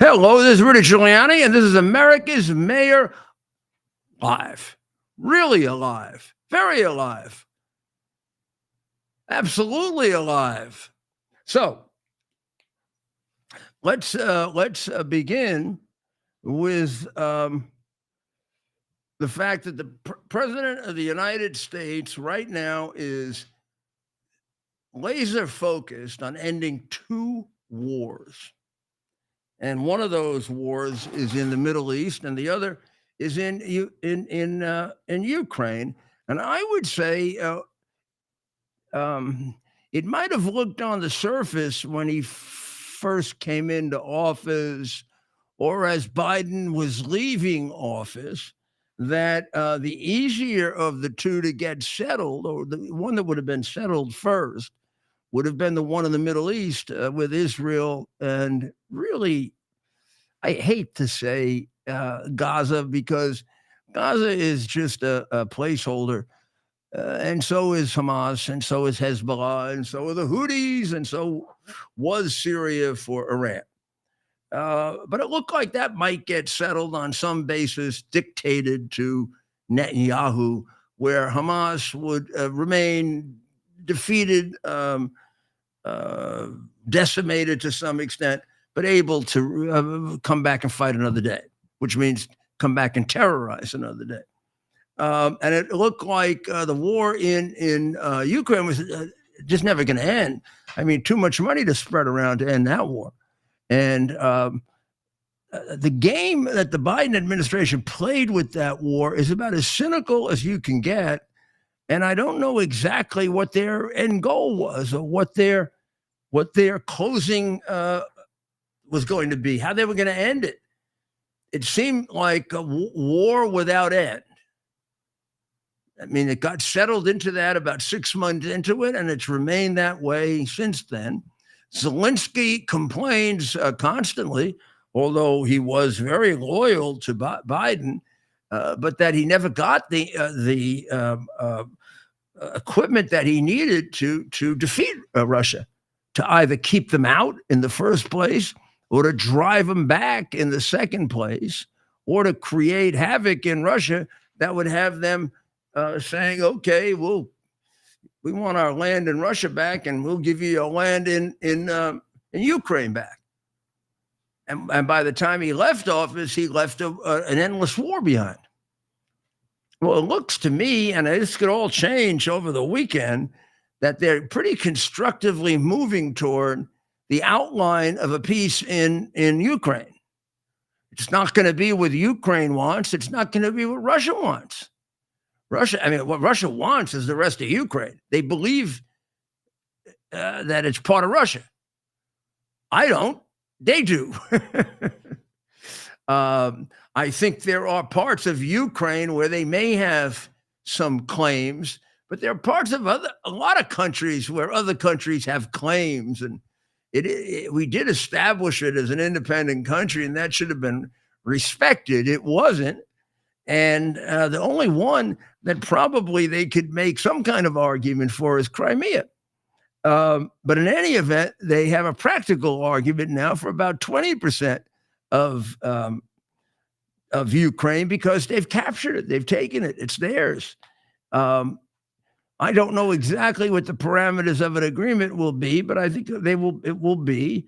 Hello, this is Rudy Giuliani, and this is America's Mayor Live. Really alive. Very alive. Absolutely alive. So let's begin with the fact that the President of the United States right now is laser focused on ending two wars. And one of those wars is in the Middle East, and the other is in Ukraine. And I would say it might have looked on the surface when he first came into office, or as Biden was leaving office, that the easier of the two to get settled, or the one that would have been settled first, would have been the one in the Middle East with Israel, and really, I hate to say Gaza, because Gaza is just a placeholder, and so is Hamas, and so is Hezbollah, and so are the Houthis, and so was Syria for Iran. But it looked like that might get settled on some basis dictated to Netanyahu, where Hamas would remain defeated, decimated to some extent, but able to come back and fight another day, which means come back and terrorize another day. And it looked like the war in Ukraine was just never going to end. I mean, too much money to spread around to end that war. And the game that the Biden administration played with that war is about as cynical as you can get. And I don't know exactly what their end goal was, or what their closing was going to be, how they were going to end it. It seemed like a war without end. I mean, it got settled into that about 6 months into it, and it's remained that way since then. Zelensky complains constantly, although he was very loyal to Biden, but that he never got the equipment that he needed to defeat Russia, to either keep them out in the first place, or to drive them back in the second place, or to create havoc in Russia that would have them saying, okay, we want our land in Russia back, and we'll give you your land in Ukraine back. And by the time he left office, he left an endless war behind. Well, it looks to me, and this could all change over the weekend, that they're pretty constructively moving toward the outline of a peace in Ukraine. It's not going to be what Ukraine wants. It's not going to be what Russia wants. What Russia wants is the rest of Ukraine. They believe that it's part of Russia. I don't. They do. I think there are parts of Ukraine where they may have some claims, but there are parts of a lot of countries where other countries have claims, and we did establish it as an independent country, and that should have been respected. It wasn't. And the only one that probably they could make some kind of argument for is Crimea. But in any event, they have a practical argument now for about 20% of Ukraine, because they've captured it. They've taken it. It's theirs. I don't know exactly what the parameters of an agreement will be, but I think it will be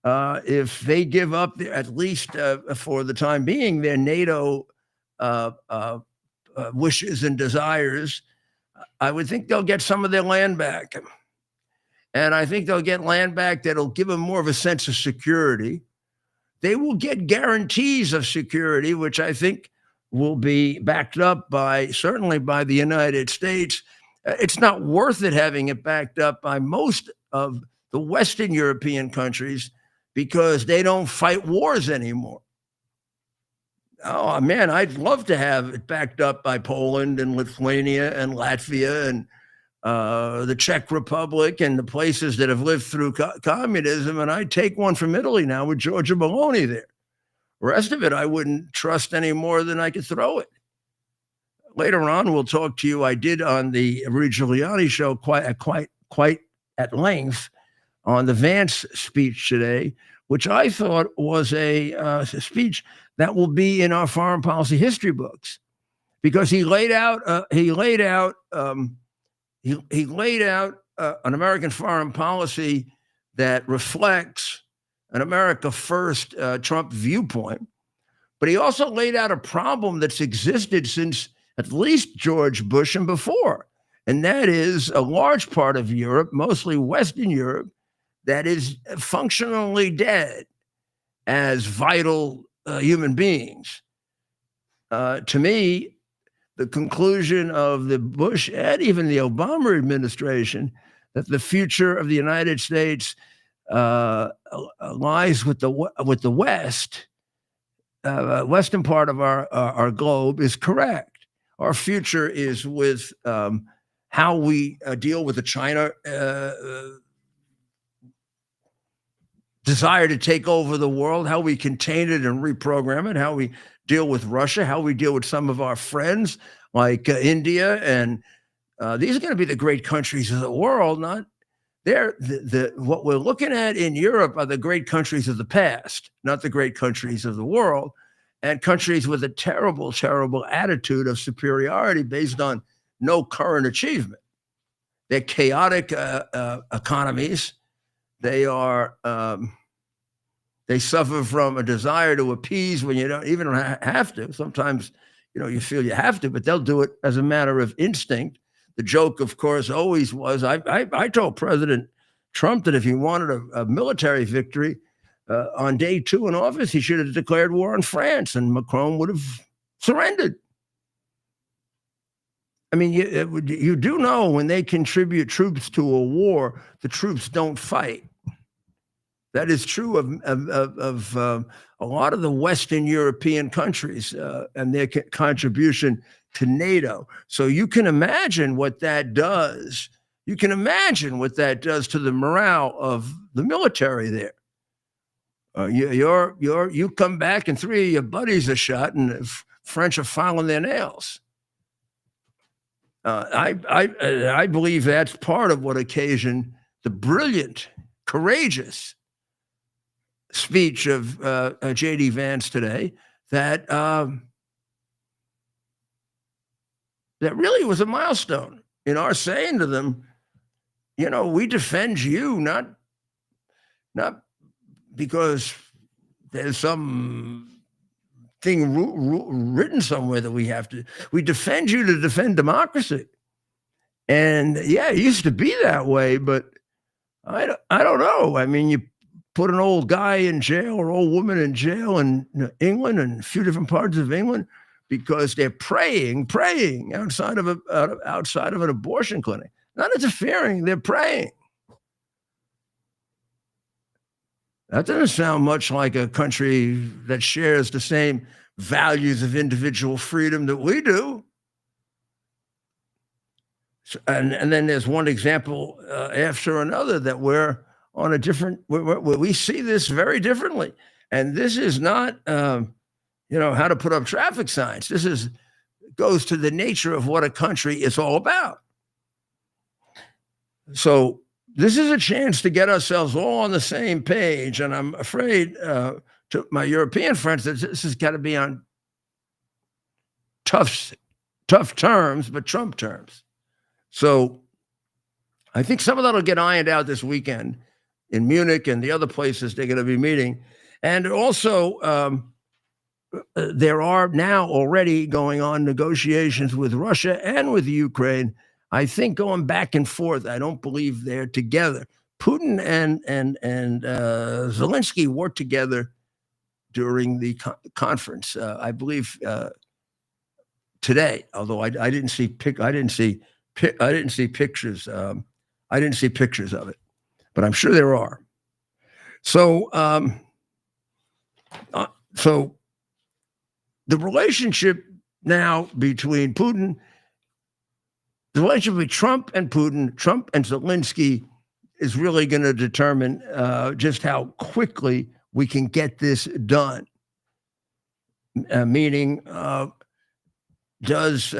if they give up at least for the time being their NATO wishes and desires. I would think they'll get some of their land back. And I think they'll get land back that'll give them more of a sense of security. They will get guarantees of security, which I think will be backed up certainly by the United States. It's not worth it having it backed up by most of the Western European countries, because they don't fight wars anymore. Oh, man, I'd love to have it backed up by Poland and Lithuania and Latvia and the Czech Republic and the places that have lived through communism. And I'd take one from Italy now with Giorgia Meloni there. The rest of it, I wouldn't trust any more than I could throw it. Later on, we'll talk to you. I did on the Rudy Giuliani show quite at length on the Vance speech today, which I thought was a speech that will be in our foreign policy history books, because he laid out an American foreign policy that reflects an America first Trump viewpoint. But he also laid out a problem that's existed since at least George Bush and before. And that is a large part of Europe, mostly Western Europe, that is functionally dead as vital human beings. To me, the conclusion of the Bush and even the Obama administration that the future of the United States lies with the West, western part of our globe, is correct. Our future is with how we deal with the China desire to take over the world, how we contain it and reprogram it, how we deal with Russia, how we deal with some of our friends like India. And these are going to be the great countries of the world, not what we're looking at in Europe are the great countries of the past, not the great countries of the world, and countries with a terrible, terrible attitude of superiority based on no current achievement. They're chaotic economies. They suffer from a desire to appease when you don't even have to. Sometimes, you feel you have to, but they'll do it as a matter of instinct. The joke, of course, always was, I told President Trump that if he wanted a military victory on day 2 in office, he should have declared war on France and Macron would have surrendered. I mean, you do know when they contribute troops to a war, the troops don't fight. That is true of a lot of the Western European countries and their contribution to NATO. So you can imagine what that does. You can imagine what that does to the morale of the military there. You come back and 3 of your buddies are shot, and the French are filing their nails. I believe that's part of what occasioned the brilliant, courageous speech of J.D. Vance today that really was a milestone in our saying to them, we defend you, not because there's some thing written somewhere that we defend you to defend democracy. And yeah, it used to be that way, but I don't know. I mean, you put an old guy in jail or old woman in jail in England and a few different parts of England because they're praying outside of an abortion clinic. Not interfering, they're praying. That doesn't sound much like a country that shares the same values of individual freedom that we do. So, and then there's one example after another that we're on a different, where we see this very differently. And this is not, how to put up traffic signs. This goes to the nature of what a country is all about. So this is a chance to get ourselves all on the same page. And I'm afraid to my European friends that this has got to be on tough terms, but Trump terms. So I think some of that will get ironed out this weekend in Munich and the other places they're going to be meeting. And also, there are now already going on negotiations with Russia and with Ukraine, I think, going back and forth. I don't believe they're together. Putin and Zelensky worked together during the conference, I believe, today. Although I didn't see pictures. I didn't see pictures of it, but I'm sure there are. So, the relationship now between Putin, the relationship between Trump and Putin, Trump and Zelensky, is really going to determine just how quickly we can get this done. Meaning, does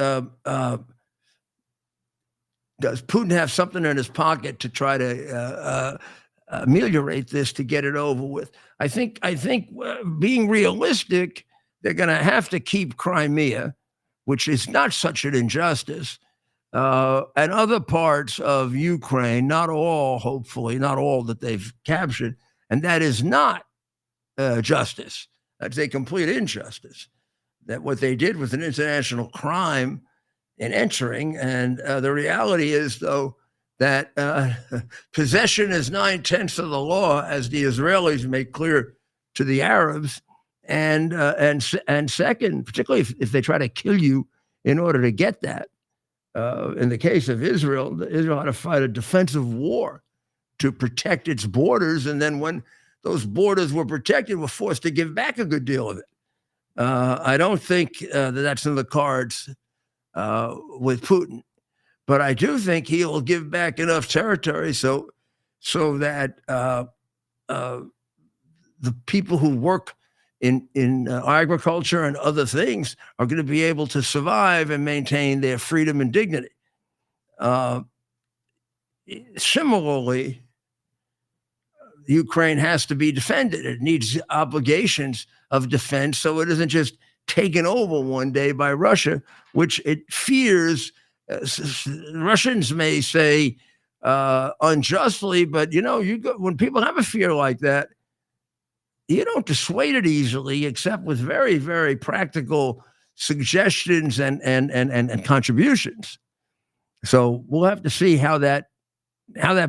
Putin have something in his pocket to try to ameliorate this to get it over with. I think being realistic, they're going to have to keep Crimea, which is not such an injustice, and other parts of Ukraine, not all, hopefully, not all that they've captured, and that is not justice. That's a complete injustice. That what they did was an international crime in entering, and the reality is, though, that possession is 9/10 of the law, as the Israelis make clear to the Arabs, and second, particularly if they try to kill you in order to get that. In the case of Israel, Israel had to fight a defensive war to protect its borders, and then when those borders were protected, were forced to give back a good deal of it. I don't think that's in the cards with Putin, but I do think he will give back enough territory so that the people who work in agriculture and other things are going to be able to survive and maintain their freedom and dignity. Similarly, Ukraine has to be defended. It needs obligations of defense so it isn't just taken over one day by Russia, which it fears. Russians may say unjustly, but when people have a fear like that, you don't dissuade it easily, except with very, very practical suggestions and contributions. So we'll have to see how that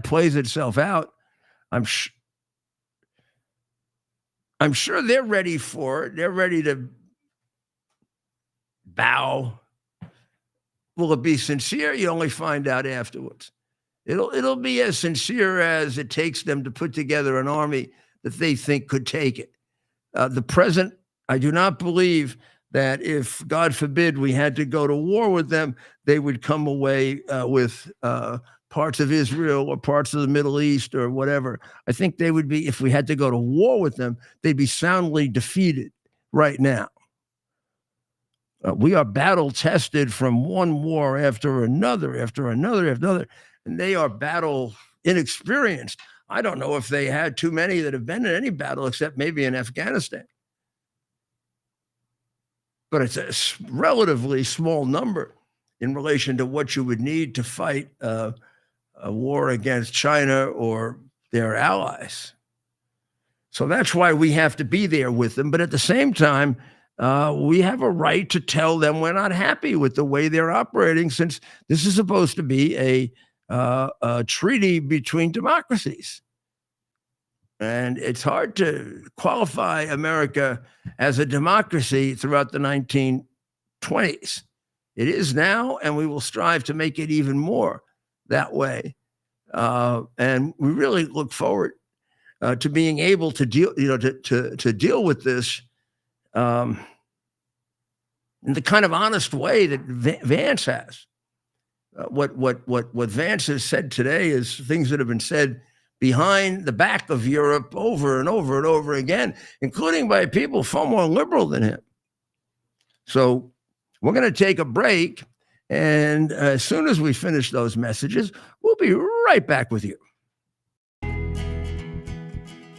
plays itself out. I'm sure they're ready for it. They're ready to bow. Will it be sincere? You only find out afterwards. It'll be as sincere as it takes them to put together an army that they think could take it. The present, I do not believe that if, God forbid, we had to go to war with them, they would come away with parts of Israel or parts of the Middle East or whatever. I think they would be, if we had to go to war with them, they'd be soundly defeated right now. We are battle tested from one war after another, and they are battle inexperienced. I don't know if they had too many that have been in any battle except maybe in Afghanistan. But it's a relatively small number in relation to what you would need to fight a war against China or their allies. So that's why we have to be there with them. But at the same time, we have a right to tell them we're not happy with the way they're operating, since this is supposed to be a treaty between democracies. And it's hard to qualify America as a democracy throughout the 1920s. It is now, and we will strive to make it even more that way. And we really look forward to being able to deal, to deal with this in the kind of honest way that Vance has. What Vance has said today is things that have been said behind the back of Europe over and over and over again, including by people far more liberal than him. So we're going to take a break, and as soon as we finish those messages, we'll be right back with you.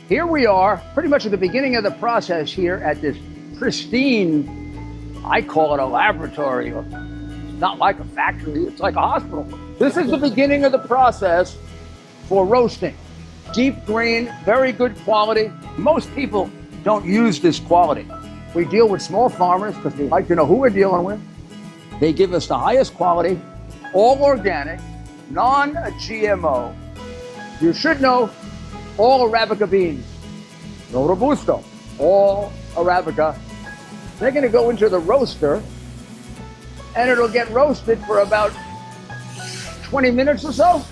Here we are, pretty much at the beginning of the process here at this pristine, I call it a laboratory. It's not like a factory, it's like a hospital. This is the beginning of the process for roasting. Deep grain, very good quality. Most people don't use this quality. We deal with small farmers because they like to know who we're dealing with. They give us the highest quality, all organic, non-GMO. You should know all Arabica beans, no Robusto, all Arabica. They're going to go into the roaster, and it'll get roasted for about 20 minutes or so.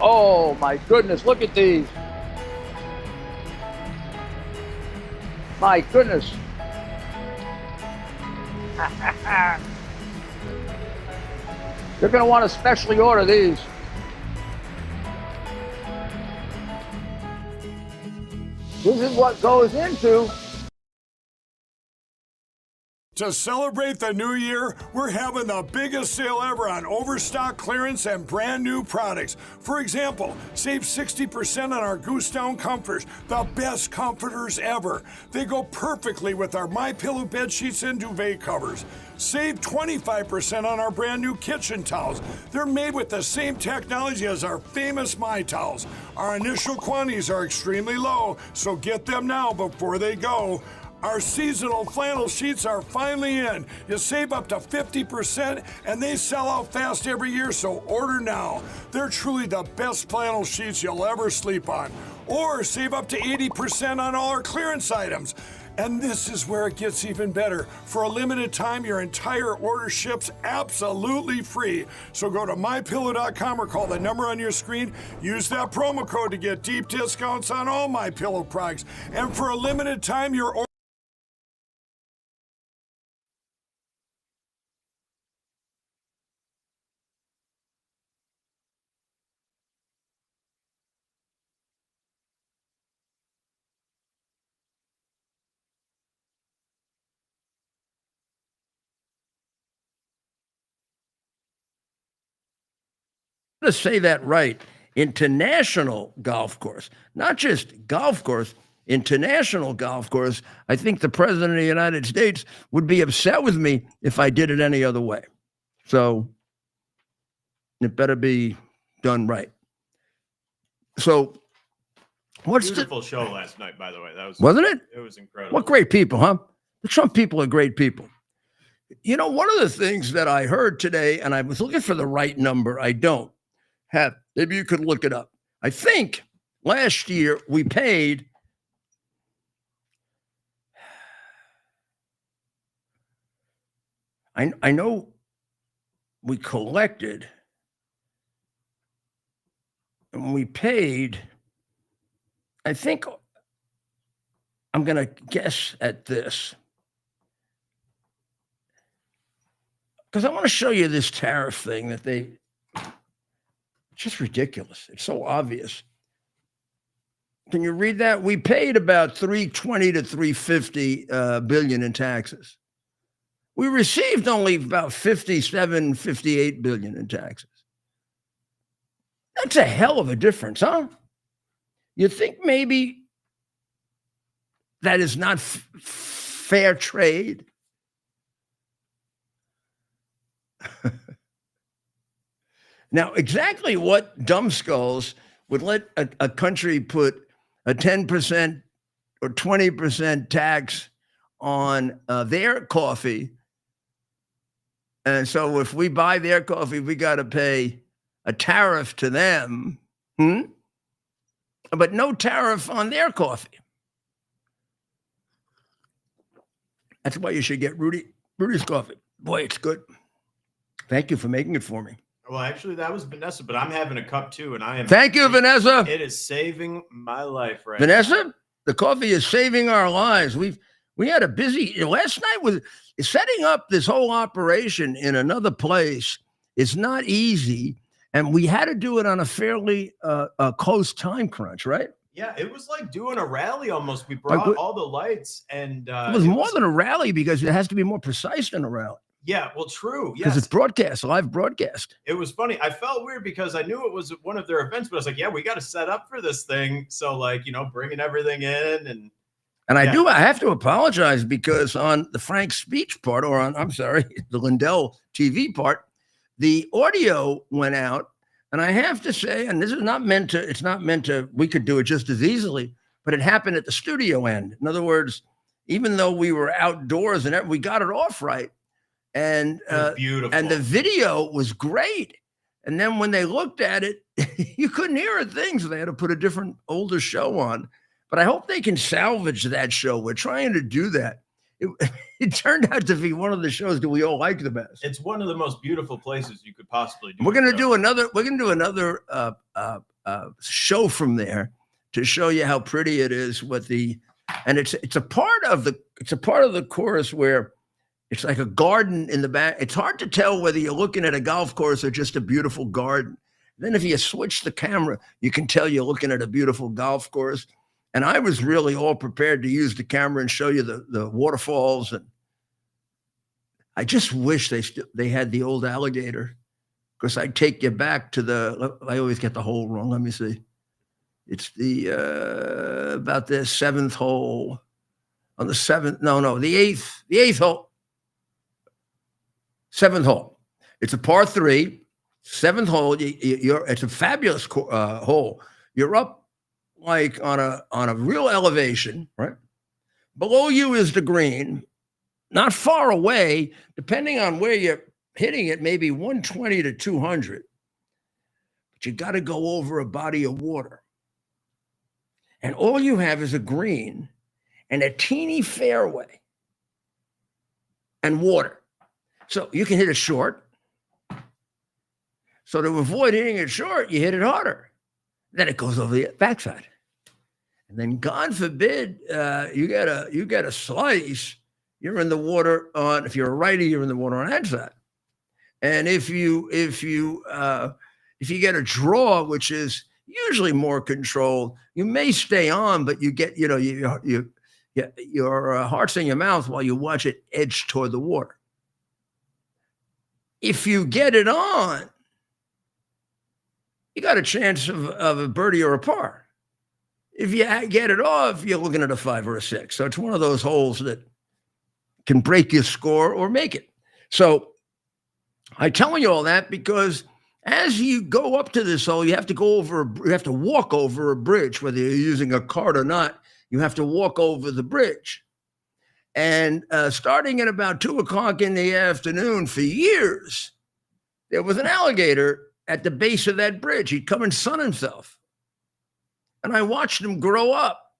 Oh my goodness, look at these. My goodness. You're going to want to specially order these. This is what goes into To celebrate the new year, we're having the biggest sale ever on overstock clearance and brand new products. For example, save 60% on our Goose Down comforters, the best comforters ever. They go perfectly with our MyPillow bed sheets and duvet covers. Save 25% on our brand new kitchen towels. They're made with the same technology as our famous My Towels. Our initial quantities are extremely low, so get them now before they go. Our seasonal flannel sheets are finally in. You save up to 50% and they sell out fast every year, so order now. They're truly the best flannel sheets you'll ever sleep on. Or save up to 80% on all our clearance items. And this is where it gets even better. For a limited time, your entire order ships absolutely free. So go to mypillow.com or call the number on your screen. Use that promo code to get deep discounts on all MyPillow products. And for a limited time, your order to say that right. International golf course, not just golf course, international golf course. I think the president of the United States would be upset with me if I did it any other way. So it better be done right. So what's beautiful show last night, by the way. That was, wasn't it? It was incredible. What great people, huh? The Trump people are great people. You know, one of the things that I heard today, and I was looking for the right number, I don't have, maybe you could look it up. I think last year we paid I know we collected and we paid, I think I'm going to guess at this. Because I want to show you this tariff thing that it's just ridiculous. It's so obvious. Can you read that? We paid about 320 to 350 billion in taxes. We received only about 57, 58 billion in taxes. That's a hell of a difference, huh? You think maybe that is not fair trade? Now, exactly what dumbskulls would let a country put a 10% or 20% tax on their coffee. And so if we buy their coffee, we got to pay a tariff to them, but no tariff on their coffee. That's why you should get Rudy's coffee. Boy, it's good. Thank you for making it for me. Well, actually, that was Vanessa, but I'm having a cup too, and I am. Thank you, Vanessa. It is saving my life right Vanessa, now. The coffee is saving our lives. We had a busy last night with setting up this whole operation in another place. It's not easy, and we had to do it on a fairly close time crunch, right? Yeah, it was like doing a rally almost. We brought all the lights, and it was more than a rally because it has to be more precise than a rally. Yeah, well, true. Because it's broadcast, live broadcast. It was funny. I felt weird because I knew it was one of their events, but I was like, yeah, we got to set up for this thing. So, like, bringing everything in. And I have to apologize because on the Frank speech part, or on, I'm sorry, the Lindell TV part, the audio went out. And I have to say, and this is not meant to, we could do it just as easily, but it happened at the studio end. In other words, even though we were outdoors and we got it off right. And beautiful. And the video was great. And then when they looked at it, you couldn't hear a thing. So they had to put a different older show on. But I hope they can salvage that show. We're trying to do that. It turned out to be one of the shows that we all like the best. It's one of the most beautiful places you could possibly do. We're going to do another show from there to show you how pretty it is and it's a part of the course where it's like a garden in the back. It's hard to tell whether you're looking at a golf course or just a beautiful garden. Then if you switch the camera, you can tell you're looking at a beautiful golf course. And I was really all prepared to use the camera and show you the waterfalls. And I just wish they had the old alligator, because I'd take you back to I always get the hole wrong. Let me see. It's about the seventh hole on the seventh. No, the eighth hole. Seventh hole. It's a par 3, seventh hole. It's a fabulous hole. You're up like on a real elevation, right? Below you is the green. Not far away, depending on where you're hitting it, maybe 120 to 200. But you got to go over a body of water. And all you have is a green and a teeny fairway and water. So you can hit it short. So to avoid hitting it short, you hit it harder. Then it goes over the backside. And then God forbid you get a slice, you're in the water on, if you're a righty, you're in the water on that side. And if you get a draw, which is usually more controlled, you may stay on, but you get, your heart's in your mouth while you watch it edge toward the water. If you get it on, you got a chance of a birdie or a par. If you get it off, you're looking at a 5 or a 6. So it's one of those holes that can break your score or make it. So I'm telling you all that because as you go up to this hole, you have to walk over a bridge, whether you're using a cart or not. You have to walk over the bridge. And starting at about 2:00 in the afternoon, for years, there was an alligator at the base of that bridge. He'd come and sun himself. And I watched him grow up.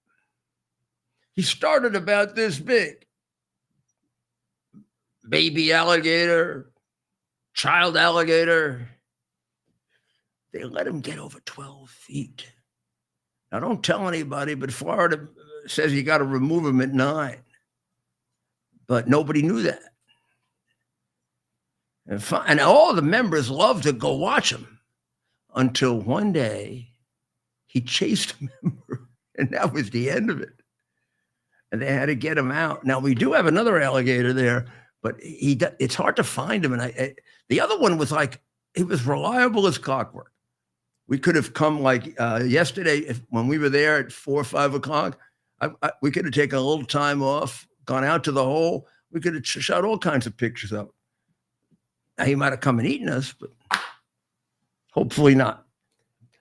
He started about this big. Baby alligator, child alligator. They let him get over 12 feet. Now, don't tell anybody, but Florida says you got to remove him at 9. But nobody knew that. And all the members loved to go watch him until one day he chased a member, and that was the end of it. And they had to get him out. Now, we do have another alligator there, but it's hard to find him. And the other one was like, he was reliable as clockwork. We could have come like yesterday when we were there at 4 or 5 o'clock. We could have taken a little time off, gone out to the hole. We could have shot all kinds of pictures of him. Now, he might have come and eaten us, but hopefully not.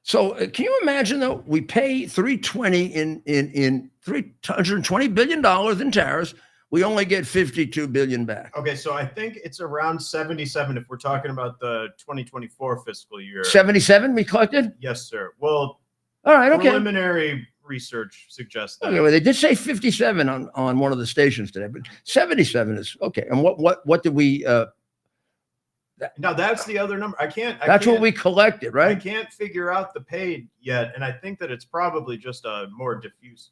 So can you imagine, though, we pay $320 in $320 billion in tariffs. We only get $52 billion back. Okay, so I think it's around 77 if we're talking about the 2024 fiscal year. 77 we collected? Yes, sir. Well, all right, okay. Preliminary research suggests that. Okay, well, they did say 57 on one of the stations today, but 77 is okay. And what did we? No, that's the other number. That's what we collected, right? I can't figure out the paid yet, and I think that it's probably just a more diffuse,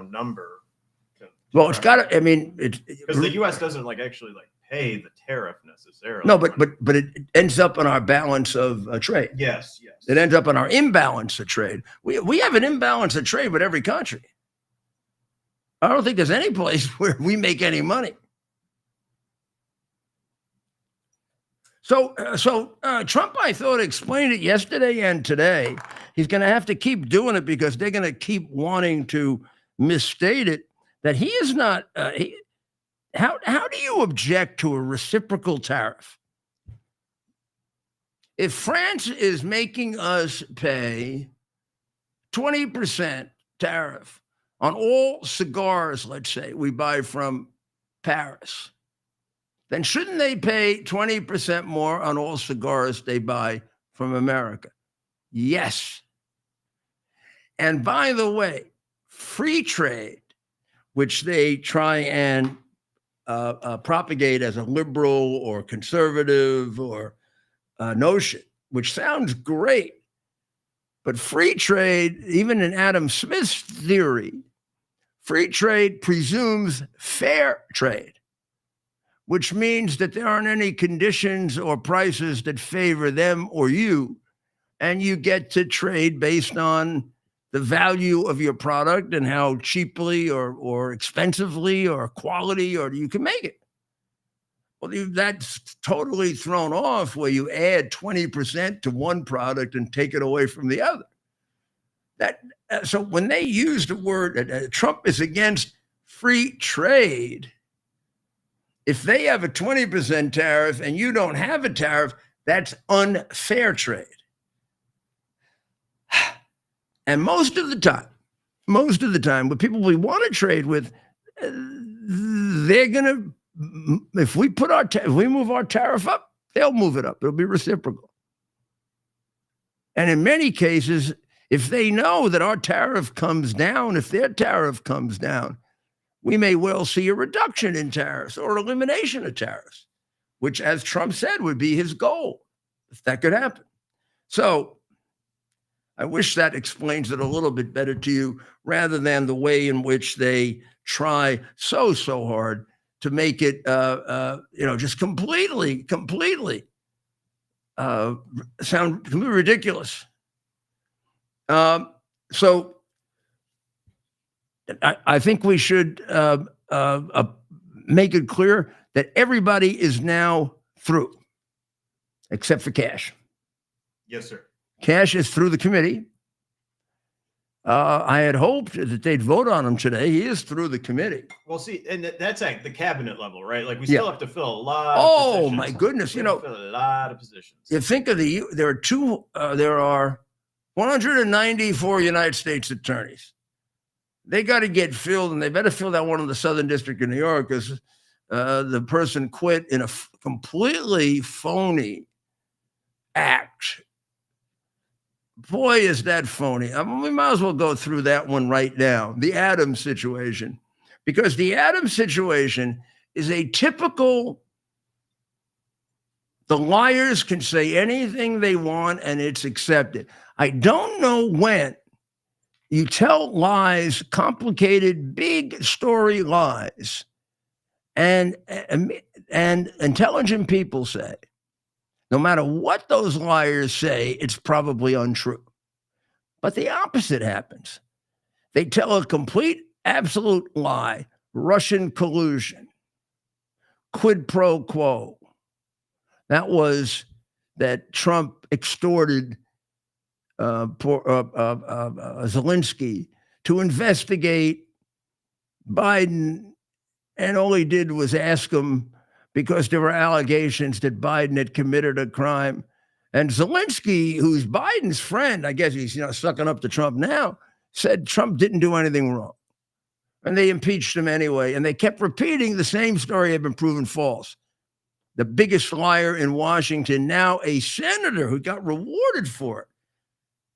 number. Well, it's got to. I mean, because the U.S. doesn't actually pay the tariff necessarily. No, but it ends up on our balance of trade. Yes. It ends up on our imbalance of trade. We have an imbalance of trade with every country. I don't think there's any place where we make any money. So Trump, I thought, explained it yesterday and today. He's going to have to keep doing it because they're going to keep wanting to misstate it. That he is not. How do you object to a reciprocal tariff? If France is making us pay 20% tariff on all cigars, let's say, we buy from Paris, then shouldn't they pay 20% more on all cigars they buy from America? Yes. And by the way, free trade, which they try and propagate as a liberal or conservative or notion, which sounds great. But free trade, even in Adam Smith's theory, free trade presumes fair trade, which means that there aren't any conditions or prices that favor them or you, and you get to trade based on the value of your product and how cheaply or expensively or quality or you can make it. Well, that's totally thrown off where you add 20% to one product and take it away from the other. So when they use the word Trump is against free trade, if they have a 20% tariff and you don't have a tariff, that's unfair trade. And most of the time, with people we want to trade with, they're gonna. If we move our tariff up, they'll move it up. It'll be reciprocal. And in many cases, if they know that our tariff comes down, if their tariff comes down, we may well see a reduction in tariffs or elimination of tariffs, which, as Trump said, would be his goal, if that could happen. So I wish that explains it a little bit better to you, rather than the way in which they try so hard to make it, just completely sound completely ridiculous. So I think we should make it clear that everybody is now through, except for Cash. Yes, sir. Cash is through the committee. I had hoped that they'd vote on him today. He is through the committee. Well, see, and that's at the cabinet level, right? Like we still have to fill a lot. Oh, of positions. My goodness! Fill a lot of positions. You think of there are 194 United States attorneys. They got to get filled, and they better fill that one in the Southern District of New York, because the person quit in a completely phony act. Boy, is that phony. I mean, we might as well go through that one right now, the Adams situation, because the Adams situation is a typical, the liars can say anything they want and it's accepted. I don't know when you tell lies, complicated, big story lies, and intelligent people say, no matter what those liars say, it's probably untrue. But the opposite happens. They tell a complete, absolute lie, Russian collusion, quid pro quo. That was that Trump extorted Zelensky to investigate Biden, and all he did was ask him, because there were allegations that Biden had committed a crime. And Zelensky, who's Biden's friend, I guess he's sucking up to Trump now, said Trump didn't do anything wrong. And they impeached him anyway. And they kept repeating the same story had been proven false. The biggest liar in Washington, now a senator who got rewarded for it,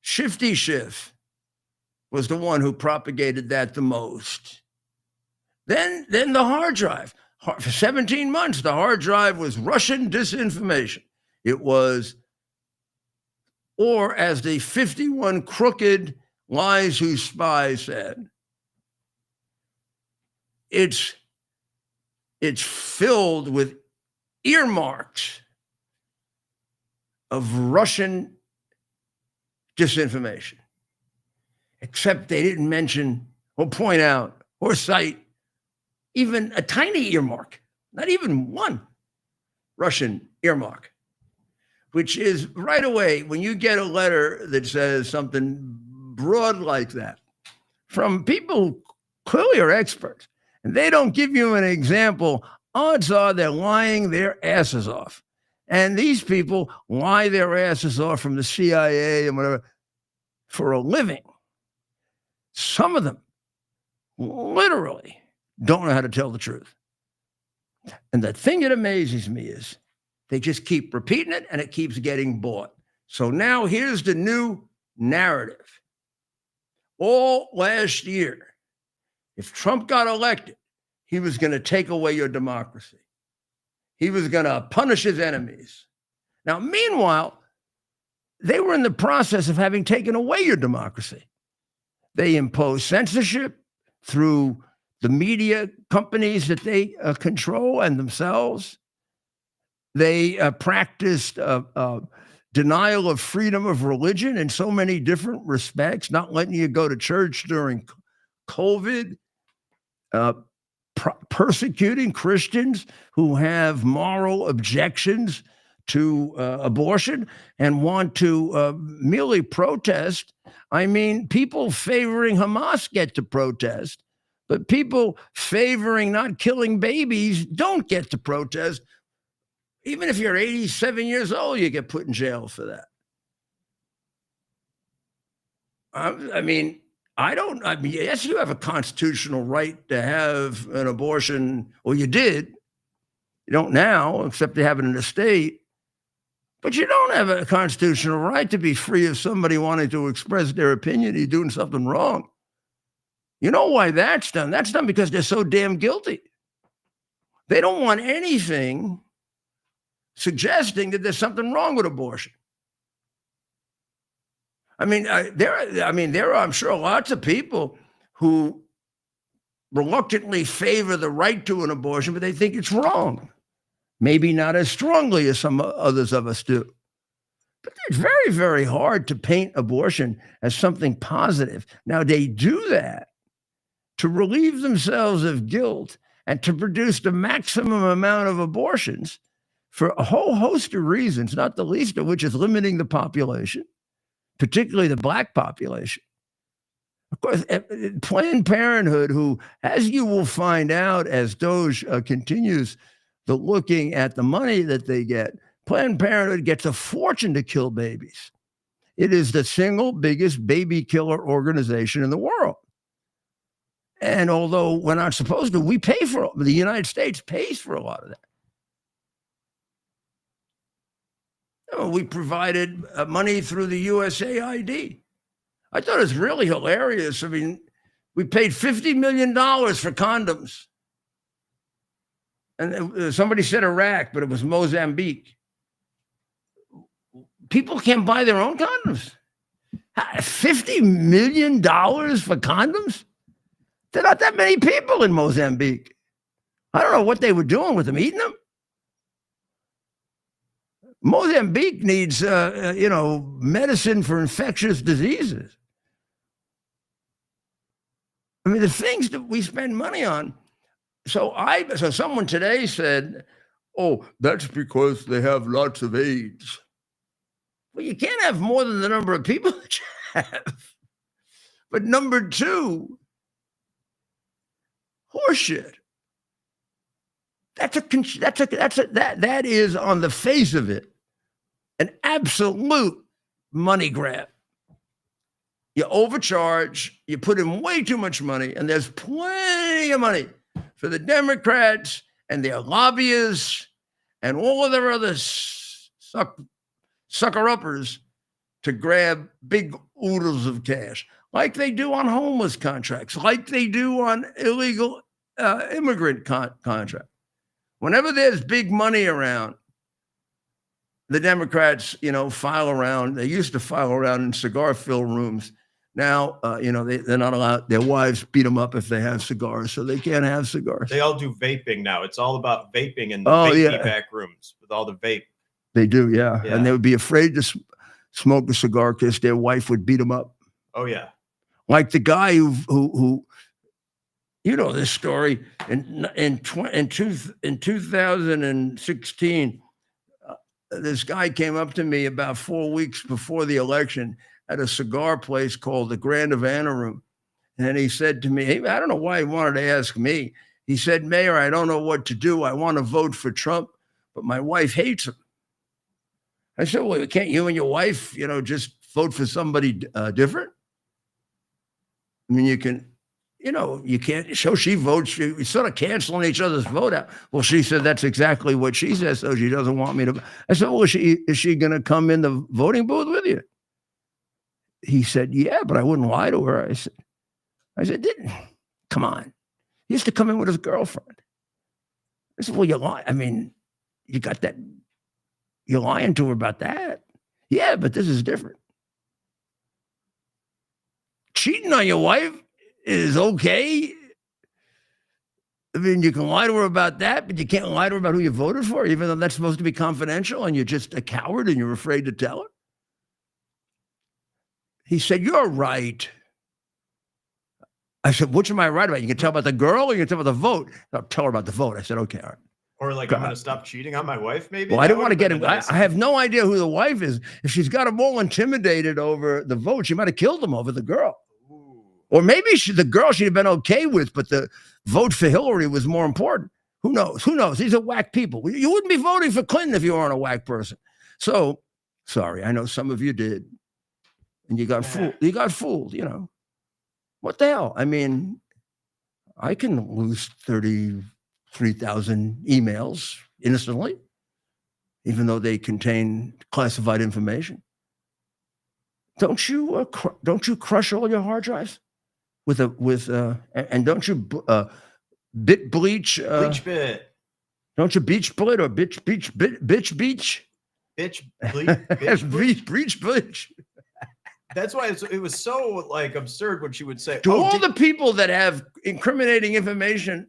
Shifty Schiff, was the one who propagated that the most. Then the hard drive. For 17 months, the hard drive was Russian disinformation. It was, or as the 51 crooked lies whose spies said, it's filled with earmarks of Russian disinformation, except they didn't mention or point out or cite even a tiny earmark, not even one Russian earmark, which is right away when you get a letter that says something broad like that from people who clearly are experts, and they don't give you an example, odds are they're lying their asses off. And these people lie their asses off from the CIA and whatever for a living. Some of them literally don't know how to tell the truth. And the thing that amazes me is they just keep repeating it and it keeps getting bought. So now here's the new narrative. All last year, if Trump got elected, he was going to take away your democracy. He was going to punish his enemies. Now, meanwhile, they were in the process of having taken away your democracy. They imposed censorship through the media companies that they control and themselves. They practiced denial of freedom of religion in so many different respects, not letting you go to church during COVID, persecuting Christians who have moral objections to abortion and want to merely protest. I mean, people favoring Hamas get to protest, but people favoring not killing babies don't get to protest. Even if you're 87 years old, you get put in jail for that. I mean, yes, you have a constitutional right to have an abortion, or you did. You don't now, except you have it in the state. But you don't have a constitutional right to be free of somebody wanting to express their opinion you're doing something wrong. You know why that's done? That's done because they're so damn guilty. They don't want anything suggesting that there's something wrong with abortion. There are, I'm sure, lots of people who reluctantly favor the right to an abortion, but they think it's wrong. Maybe not as strongly as some others of us do. But it's very, very hard to paint abortion as something positive. Now, they do that to relieve themselves of guilt and to produce the maximum amount of abortions for a whole host of reasons, not the least of which is limiting the population, particularly the Black population. Of course, Planned Parenthood, who, as you will find out as Doge continues the looking at the money that they get, Planned Parenthood gets a fortune to kill babies. It is the single biggest baby killer organization in the world. And although we're not supposed to, we pay for it. The United States pays for a lot of that. We provided money through the USAID. I thought it was really hilarious. I mean, we paid $50 million for condoms. And somebody said Iraq, but it was Mozambique. People can't buy their own condoms. $50 million for condoms? There are not that many people in Mozambique. I don't know what they were doing with them, eating them. Mozambique needs, medicine for infectious diseases. I mean, the things that we spend money on. So someone today said, oh, that's because they have lots of AIDS. Well, you can't have more than the number of people that you have. But number two, horseshit. That is on the face of it an absolute money grab. You overcharge, you put in way too much money, and there's plenty of money for the Democrats and their lobbyists and all of their other sucker-uppers to grab big oodles of cash, like they do on homeless contracts, like they do on illegal immigrant contracts. Whenever there's big money around, the Democrats, file around. They used to file around in cigar-filled rooms. Now, they're not allowed. Their wives beat them up if they have cigars, so they can't have cigars. They all do vaping now. It's all about vaping in the back rooms with all the vape. They do, yeah. And they would be afraid to smoke a cigar because their wife would beat them up. Oh yeah, like the guy who this story in 2016. This guy came up to me about 4 weeks before the election at a cigar place called the Grand Havana Room. And he said to me, I don't know why he wanted to ask me. He said, Mayor, I don't know what to do. I want to vote for Trump, but my wife hates him. I said, well, can't you and your wife, just vote for somebody different? I mean, you can, you can't show she votes. You're sort of canceling each other's vote out. Well, she said that's exactly what she says, so she doesn't want me to. I said, well, is she going to come in the voting booth with you? He said, yeah, but I wouldn't lie to her. I said, come on. He used to come in with his girlfriend. I said, well, you lie. I mean, you got that. You're lying to her about that. Yeah, but this is different. Cheating on your wife is okay. I mean, you can lie to her about that, but you can't lie to her about who you voted for, even though that's supposed to be confidential and you're just a coward and you're afraid to tell her. He said, you're right. I said, which am I right about? You can tell about the girl or you can tell about the vote? I'll tell her about the vote. I said, okay, all right. Or like, I'm going to stop cheating on my wife, maybe? Well, I That didn't want to would've get been him. a nice- I have no idea who the wife is. If she's got them all intimidated over the vote, she might have killed them over the girl. Ooh. Or maybe the girl she'd have been okay with, but the vote for Hillary was more important. Who knows? Who knows? These are whack people. You wouldn't be voting for Clinton if you weren't a whack person. So, sorry, I know some of you did. And you got fooled. You got fooled, you know. What the hell? I mean, I can lose 33,000 emails innocently, even though they contain classified information. Don't you crush all your hard drives and don't you bit bleach? Bleach bit. Don't you beach blit or bitch bleach? Bitch bleach. Breach bleach. That's why it was so like absurd when she would say, Do all the people that have incriminating information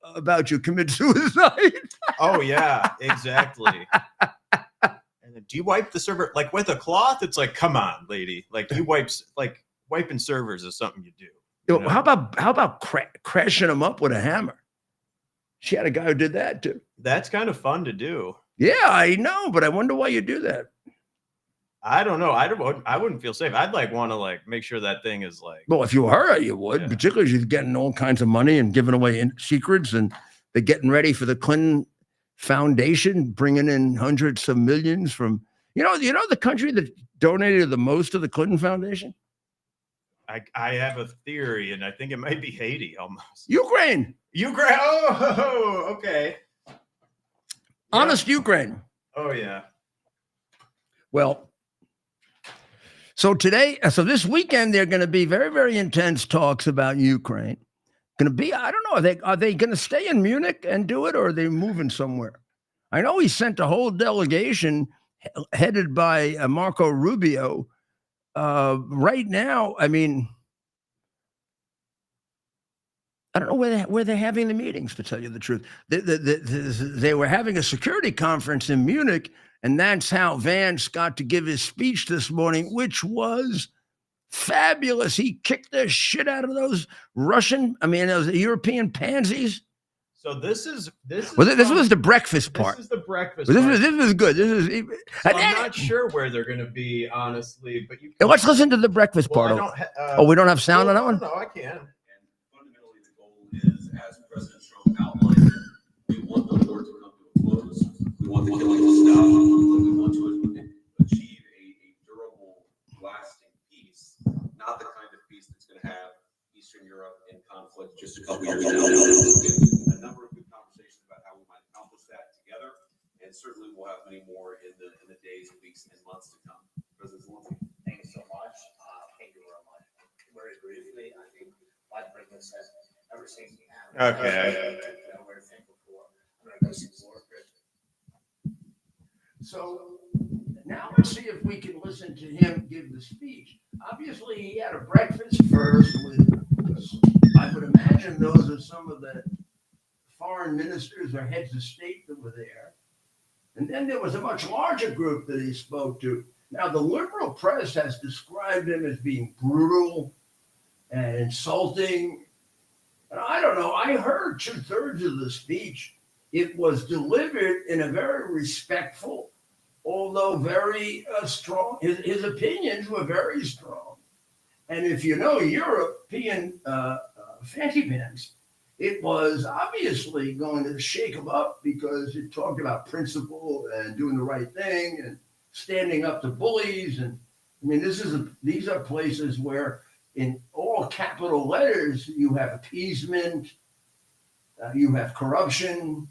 about you commit suicide? Oh yeah, exactly. And then, do you wipe the server like with a cloth? It's like, come on, lady. Like wiping servers is something you do. You know? How about crashing them up with a hammer? She had a guy who did that too. That's kind of fun to do. Yeah, I know, but I wonder why you do that. I don't know. I wouldn't feel safe. I'd want to make sure that thing is like. Well, if you were her, you would. Yeah. Particularly, she's getting all kinds of money and giving away secrets, and they're getting ready for the Clinton Foundation, bringing in hundreds of millions from the country that donated the most to the Clinton Foundation. I have a theory, and I think it might be Haiti almost. Ukraine. Oh, okay. Honest Ukraine. Oh yeah. Well. So this weekend, there are going to be very, very intense talks about Ukraine. Going to be, I don't know, are they going to stay in Munich and do it, or are they moving somewhere? I know he sent a whole delegation headed by Marco Rubio. Right now, I mean, I don't know where they're having the meetings, to tell you the truth. They were having a security conference in Munich. And that's how Vance got to give his speech this morning, which was fabulous. He kicked the shit out of those those European pansies. So this was the breakfast part. This is the breakfast This part. was good. I'm not sure where they're going to be, honestly. But let's listen to the breakfast part. We don't have sound on that one? No, I can. And fundamentally, the goal is, as President Trump outlined, we want the war to come to a close. We want the killing to stop. We want to achieve a durable, lasting peace, not the kind of peace that's going to have Eastern Europe in conflict just a couple years down the line. A number of good conversations about how we might accomplish that together, and certainly we'll have many more in the days, weeks, and months to come. President Zelensky. Thank you so much. Thank you very much. Very briefly, I think what President said, everything we have. Okay. We're thankful for America's support. So now let's see if we can listen to him give the speech. Obviously, he had a breakfast first I would imagine those are some of the foreign ministers or heads of state that were there. And then there was a much larger group that he spoke to. Now, the liberal press has described him as being brutal and insulting. And I don't know, I heard 2/3 of the speech. It was delivered in a very respectful, although very strong. His opinions were very strong. And if you know European fancy pants, it was obviously going to shake them up because it talked about principle and doing the right thing and standing up to bullies. And I mean, these are places where in all capital letters, you have appeasement, you have corruption,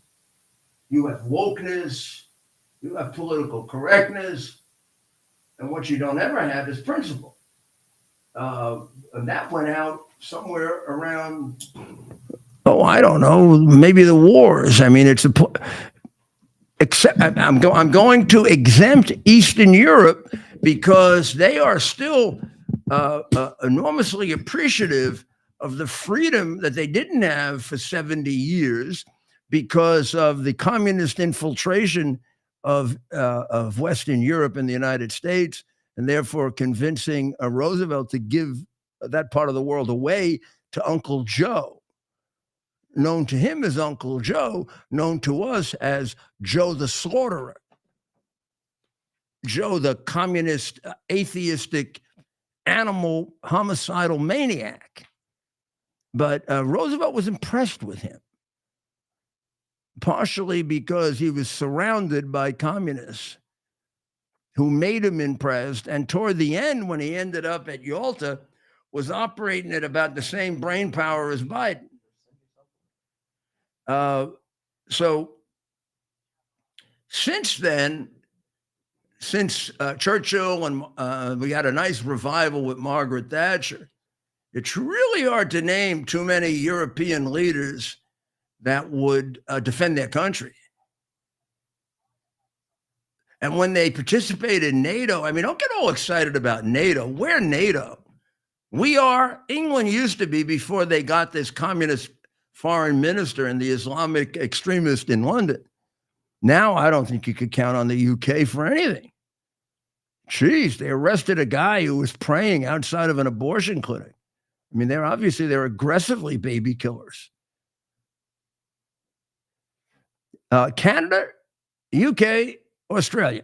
you have wokeness, you have political correctness, and what you don't ever have is principle. And that went out somewhere around, I don't know, maybe the wars. I mean, except I'm going to exempt Eastern Europe because they are still enormously appreciative of the freedom that they didn't have for 70 years because of the communist infiltration of Western Europe and the United States, and therefore convincing Roosevelt to give that part of the world away to Uncle Joe, known to him as Uncle Joe, known to us as Joe the Slaughterer, Joe the communist, atheistic, animal, homicidal maniac. But Roosevelt was impressed with him, partially because he was surrounded by communists who made him impressed. And toward the end, when he ended up at Yalta, was operating at about the same brain power as Biden. So since then, since Churchill and we had a nice revival with Margaret Thatcher, it's really hard to name too many European leaders that would defend their country. And when they participate in NATO, I mean, don't get all excited about NATO. We're NATO. We are. England used to be before they got this communist foreign minister and the Islamic extremist in London. Now, I don't think you could count on the UK for anything. Jeez, they arrested a guy who was praying outside of an abortion clinic. I mean, they're aggressively baby killers. Canada, UK, Australia.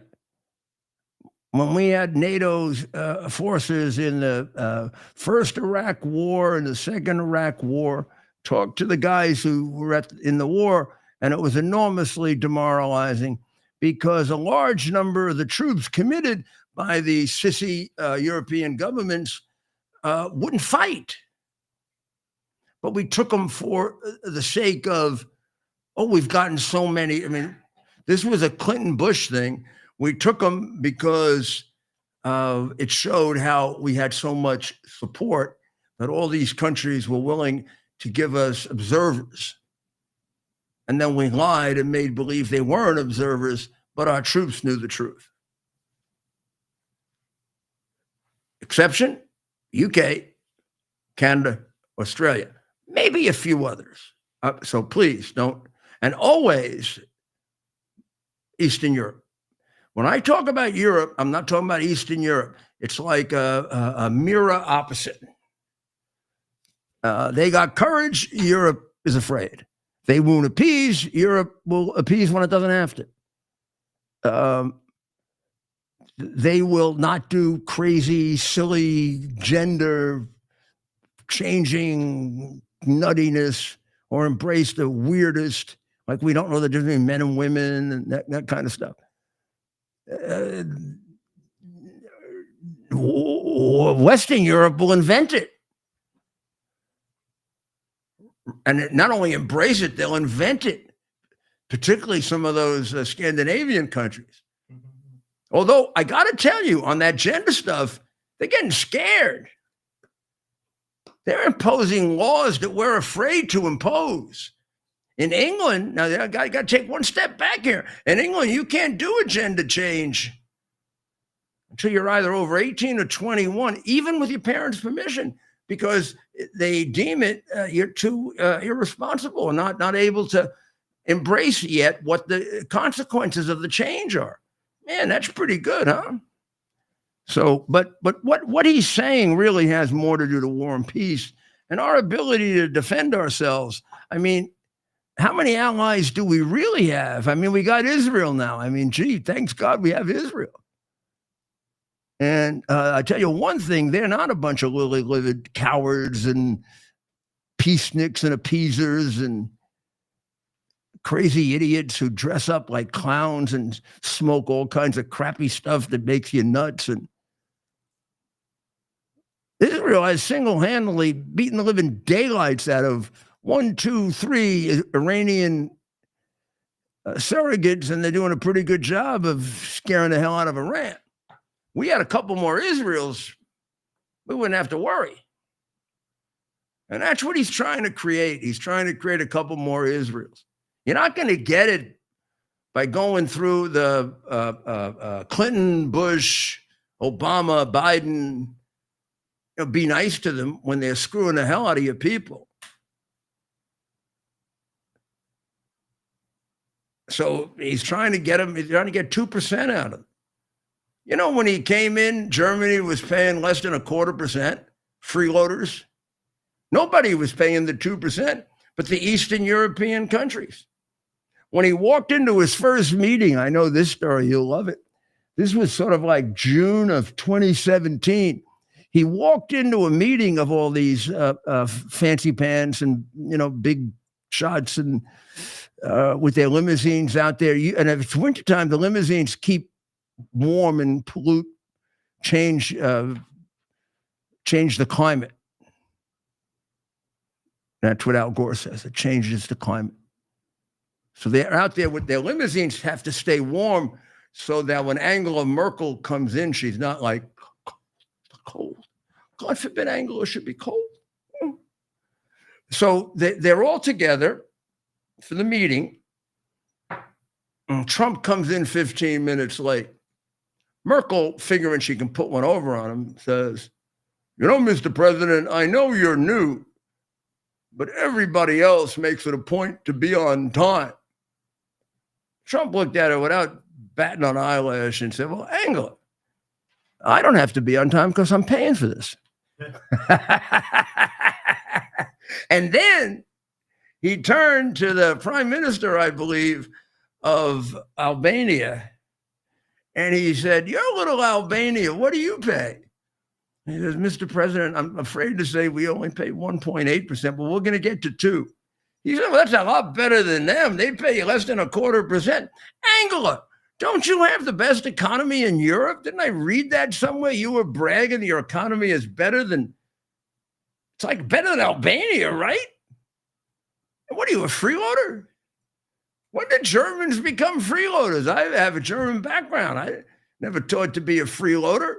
When we had NATO's forces in the first Iraq War and the second Iraq War, talked to the guys who were in the war, and it was enormously demoralizing because a large number of the troops committed by the sissy European governments wouldn't fight. But we took them for the sake of, we've gotten so many. I mean, this was a Clinton-Bush thing. We took them because it showed how we had so much support that all these countries were willing to give us observers. And then we lied and made believe they weren't observers, but our troops knew the truth. Exception, UK, Canada, Australia, maybe a few others. So please don't, and always Eastern Europe. When I talk about Europe, I'm not talking about Eastern Europe. It's like a mirror opposite. They got courage, Europe is afraid. They won't appease, Europe will appease when it doesn't have to. They will not do crazy, silly, gender changing nuttiness or embrace the weirdest, like we don't know the difference between men and women and that kind of stuff. Western Europe will invent it. And not only embrace it, they'll invent it, particularly some of those Scandinavian countries. Although I got to tell you, on that gender stuff, they're getting scared. They're imposing laws that we're afraid to impose. In England, now I got to take one step back here. In England, you can't do a gender change until you're either over 18 or 21, even with your parents' permission, because they deem it you're too irresponsible and not able to embrace yet what the consequences of the change are. Man, that's pretty good, huh? So, but what he's saying really has more to do to war and peace and our ability to defend ourselves. I mean, how many allies do we really have? I mean, we got Israel now. I mean, gee, thanks God we have Israel. And I tell you one thing, they're not a bunch of lily-livered cowards and peaceniks and appeasers and crazy idiots who dress up like clowns and smoke all kinds of crappy stuff that makes you nuts. And Israel has single-handedly beaten the living daylights out of 1, 2, 3 Iranian surrogates, and they're doing a pretty good job of scaring the hell out of Iran. We had a couple more Israels, we wouldn't have to worry. And that's what he's trying to create. He's trying to create a couple more Israels. You're not going to get it by going through the Clinton, Bush, Obama, Biden. Be nice to them when they're screwing the hell out of your people. So he's trying to get them. He's trying to get 2% out of them. You know, when he came in, Germany was paying less than 0.25%, freeloaders. Nobody was paying the 2%, but the Eastern European countries. When he walked into his first meeting, I know this story, you'll love it. This was sort of like June of 2017. He walked into a meeting of all these fancy pants and, big shots and with their limousines out there. And if it's wintertime, the limousines keep warm and change the climate. That's what Al Gore says. It changes the climate. So they're out there with their limousines, have to stay warm so that when Angela Merkel comes in, she's not like cold. God forbid Angela should be cold. So they're all together for the meeting. And Trump comes in 15 minutes late. Merkel, figuring she can put one over on him, says, Mr. President, I know you're new, but everybody else makes it a point to be on time. Trump looked at her without batting an eyelash and said, well, Angela, I don't have to be on time because I'm paying for this. And then he turned to the prime minister, I believe, of Albania. And he said, your little Albania, what do you pay? He says, Mr. President, I'm afraid to say we only pay 1.8%, but we're going to get to 2%. He said, well, that's a lot better than them. They pay less than 0.25%. Angela, don't you have the best economy in Europe? Didn't I read that somewhere? You were bragging that your economy is better than Albania, right? What are you, a freeloader? When did Germans become freeloaders? I have a German background. I never taught to be a freeloader.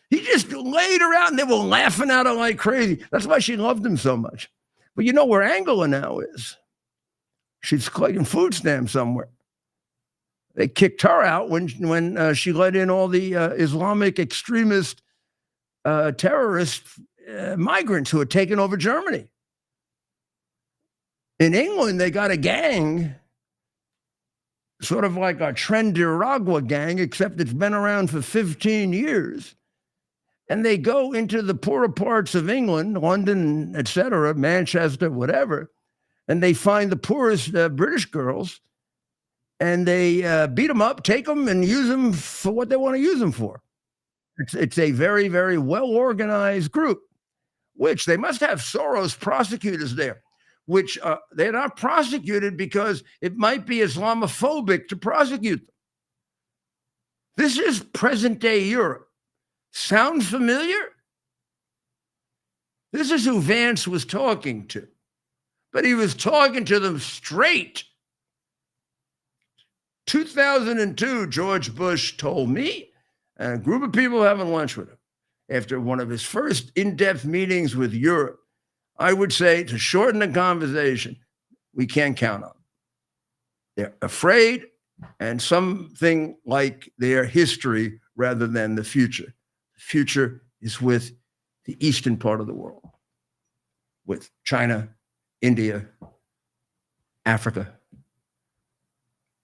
He just laid around and they were laughing at her like crazy. That's why she loved him so much. But you know where Angela now is? She's collecting food stamps somewhere. They kicked her out when she let in all the Islamic extremist terrorist migrants who had taken over Germany. In England, they got a gang, sort of like a Trendiragua gang, except it's been around for 15 years. And they go into the poorer parts of England, London, etc., Manchester, whatever, and they find the poorest British girls, and they beat them up, take them, and use them for what they want to use them for. It's a very, very well-organized group, which they must have Soros prosecutors there, which they're not prosecuted because it might be Islamophobic to prosecute them. This is present-day Europe. Sound familiar? This is who Vance was talking to, but he was talking to them straight. 2002, George Bush told me and a group of people having lunch with him after one of his first in-depth meetings with Europe, I would say, to shorten the conversation, we can't count on them. They're afraid and something like their history rather than the future. Future is with the eastern part of the world, with China, India, Africa,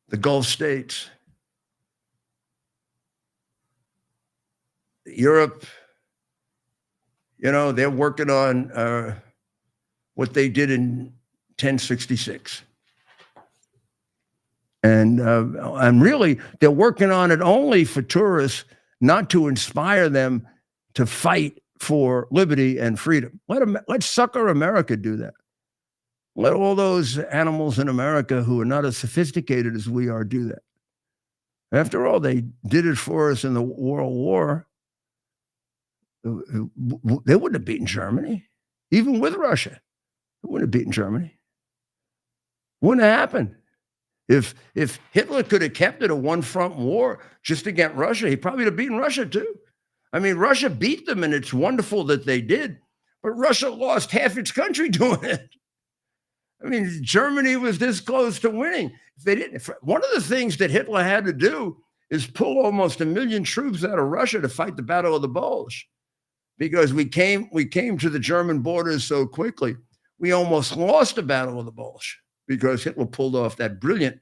the Gulf states, Europe. They're working on what they did in 1066. And really, they're working on it only for tourists, not to inspire them to fight for liberty and freedom. Let sucker America do that. Let all those animals in America who are not as sophisticated as we are do that. After all, they did it for us in the World War. They wouldn't have beaten Germany, even with Russia. They wouldn't have beaten Germany. Wouldn't have happened. If Hitler could have kept it a one-front war just against Russia, he probably would have beaten Russia too. I mean, Russia beat them, and it's wonderful that they did, but Russia lost half its country doing it. I mean, Germany was this close to winning. If they didn't, one of the things that Hitler had to do is pull almost 1 million troops out of Russia to fight the Battle of the Bulge, because we came to the German borders so quickly. We almost lost the Battle of the Bulge, because Hitler pulled off that brilliant.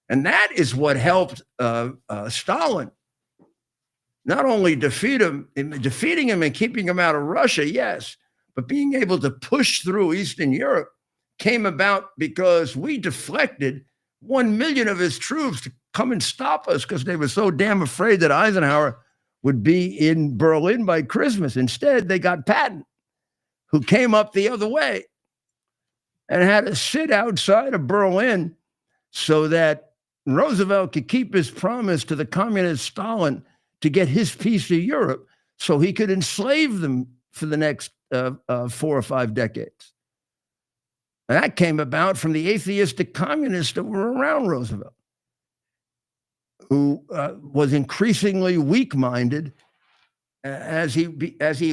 And that is what helped Stalin not only defeating him and keeping him out of Russia, yes, But being able to push through Eastern Europe came about because we deflected 1 million of his troops to come and stop us because they were so damn afraid that Eisenhower would be in Berlin by Christmas. Instead, they got Patton, who came up the other way and had to sit outside of Berlin so that Roosevelt could keep his promise to the communist Stalin to get his piece of Europe so he could enslave them for the next 4 or 5 decades. And that came about from the atheistic communists that were around Roosevelt, who was increasingly weak-minded as he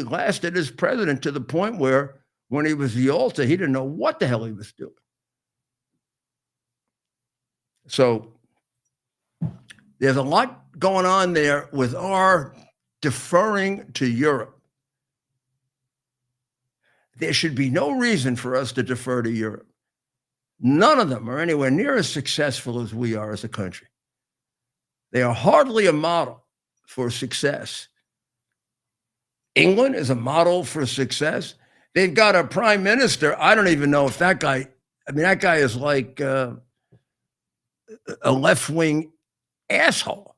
lasted as president, to the point where when he was the altar, he didn't know what the hell he was doing. So there's a lot going on there with our deferring to Europe. There should be no reason for us to defer to Europe. None of them are anywhere near as successful as we are as a country. They are hardly a model for success. England is a model for success. They've got a prime minister. I don't even know if that guy, that guy is like a left-wing asshole.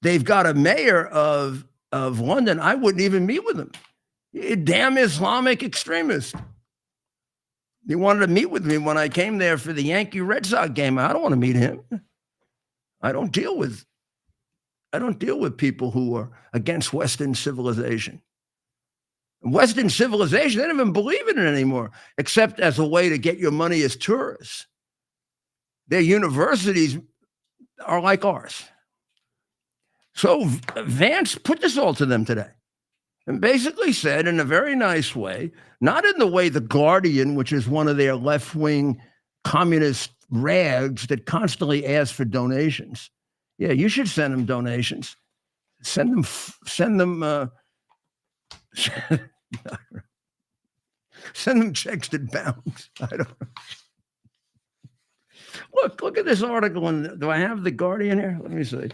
They've got a mayor of London. I wouldn't even meet with him. A damn Islamic extremist. He wanted to meet with me when I came there for the Yankee Red Sox game. I don't want to meet him. I don't deal with people who are against Western civilization. Western civilization, they don't even believe in it anymore, except as a way to get your money as tourists. Their universities are like ours. So Vance put this all to them today and basically said in a very nice way, not in the way The Guardian, which is one of their left-wing communist rags that constantly ask for donations. Yeah, you should send them donations. Send them checks that bounce. I don't know. Look at this article. Do I have The Guardian here? Let me see.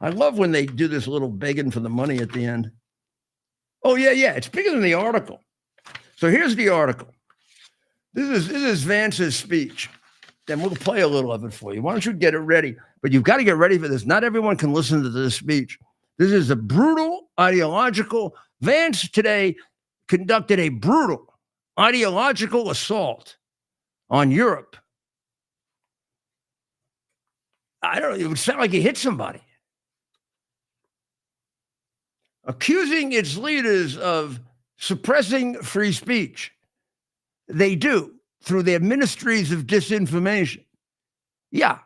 I love when they do this little begging for the money at the end. Oh, yeah. It's bigger than the article. So here's the article. This is Vance's speech. Then we'll play a little of it for you. Why don't you get it ready? But you've got to get ready for this. Not everyone can listen to this speech. This is a brutal ideological. Vance today conducted a brutal ideological assault on Europe. I don't know, it would sound like he hit somebody. Accusing its leaders of suppressing free speech. They do through their ministries of disinformation. Yeah,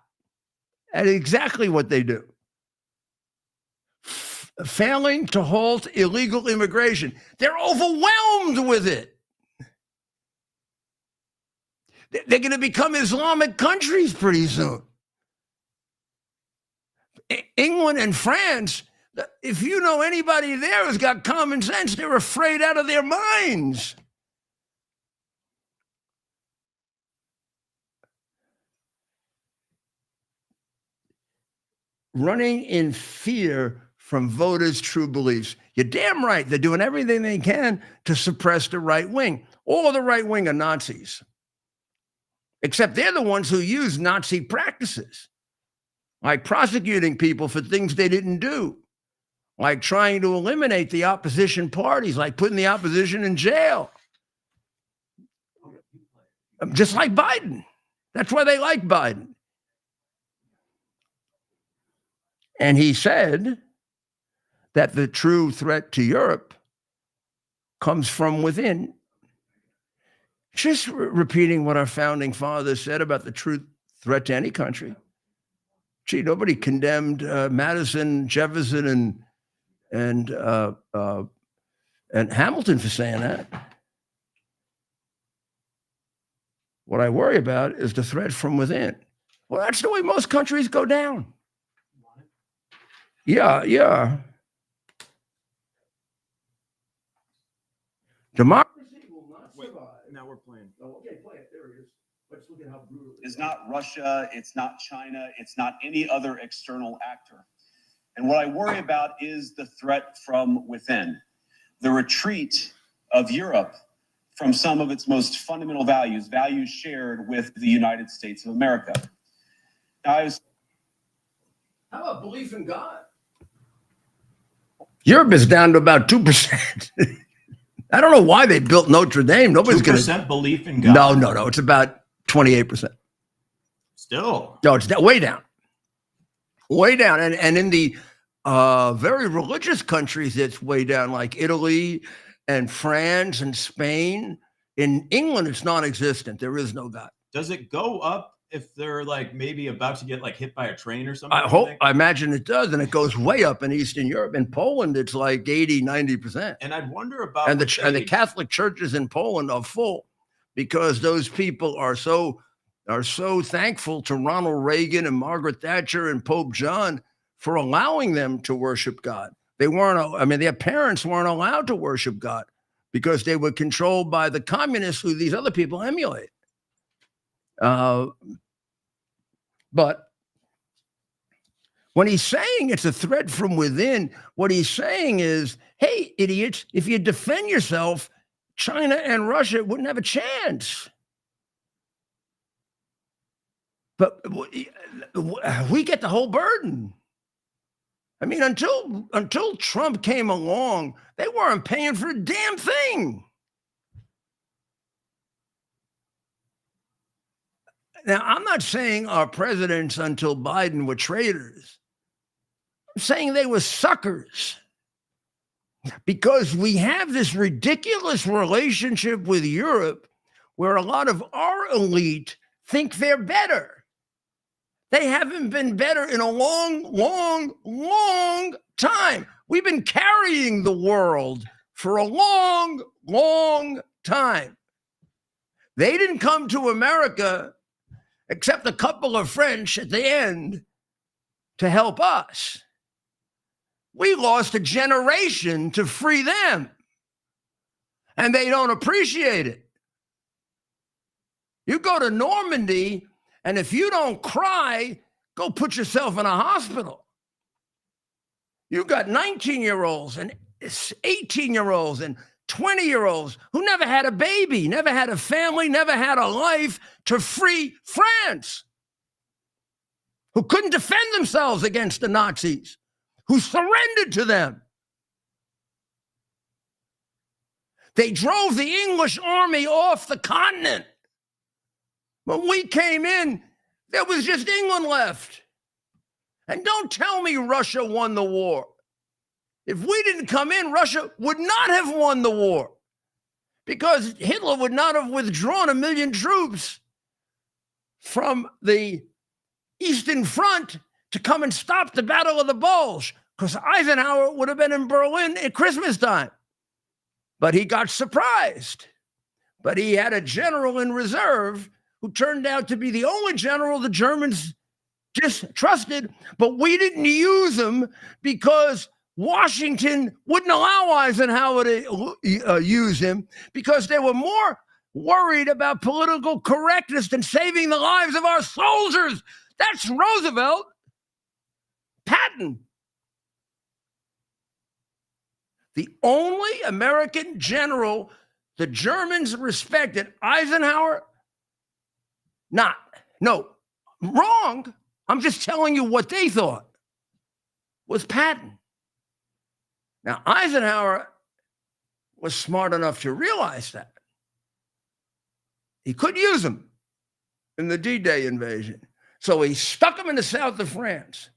and exactly what they do. Failing to halt illegal immigration. They're overwhelmed with it. They're going to become Islamic countries pretty soon. England and France, if you know anybody there who's got common sense, they're afraid out of their minds. Running in fear from voters' true beliefs. You're damn right. They're doing everything they can to suppress the right wing. All of the right wing are Nazis. Except they're the ones who use Nazi practices, like prosecuting people for things they didn't do, like trying to eliminate the opposition parties, like putting the opposition in jail. Just like Biden. That's why they like Biden. And he said that the true threat to Europe comes from within. Just repeating what our founding fathers said about the true threat to any country. Gee, nobody condemned Madison, Jefferson, and Hamilton for saying that. What I worry about is the threat from within. Well, that's the way most countries go down. Yeah. Democracy will not survive. Now we're playing. Oh, okay, play it. There it is. Let's look at how brutal it is. It's not Russia, it's not China, it's not any other external actor. And what I worry about is the threat from within, the retreat of Europe from some of its most fundamental values, values shared with the United States of America. Now, How about belief in God? Europe is down to about 2%. I don't know why they built Notre Dame. Nobody's going 2% belief in God. No. It's about 28%. Still. No, it's way down. Way down. And in the very religious countries, it's way down, like Italy and France and Spain. In England, it's non-existent. There is no God. Does it go up if they're like maybe about to get like hit by a train or something? I imagine it does. And it goes way up in Eastern Europe. In Poland, it's like 80, 90%. And I'd wonder about And the Catholic churches in Poland are full because those people are so thankful to Ronald Reagan and Margaret Thatcher and Pope John for allowing them to worship God. Their parents weren't allowed to worship God because they were controlled by the communists who these other people emulate. But when he's saying it's a threat from within, what he's saying is, hey, idiots, if you defend yourself, China and Russia wouldn't have a chance. But we get the whole burden. I mean, until Trump came along, they weren't paying for a damn thing. Now, I'm not saying our presidents until Biden were traitors. I'm saying they were suckers. Because we have this ridiculous relationship with Europe where a lot of our elite think they're better. They haven't been better in a long time. We've been carrying the world for a long time. They didn't come to America, except a couple of French at the end, to help us. We lost a generation to free them, and they don't appreciate it. You go to Normandy, and if you don't cry, go put yourself in a hospital. You've got 19-year-olds and 18-year-olds and 20-year-olds who never had a baby, never had a family, never had a life to free France, who couldn't defend themselves against the Nazis, who surrendered to them. They drove the English army off the continent. When we came in, there was just England left. And don't tell me Russia won the war. If we didn't come in, Russia would not have won the war because Hitler would not have withdrawn 1 million troops from the Eastern Front to come and stop the Battle of the Bulge, because Eisenhower would have been in Berlin at Christmas time. But he got surprised. But he had a general in reserve who turned out to be the only general the Germans distrusted, but we didn't use him because Washington wouldn't allow Eisenhower to use him because they were more worried about political correctness than saving the lives of our soldiers. That's Roosevelt. Patton. The only American general the Germans respected, Eisenhower, wrong. I'm just telling you what they thought was Patton. Now, Eisenhower was smart enough to realize that. He could use him in the D-Day invasion. So he stuck him in the south of France.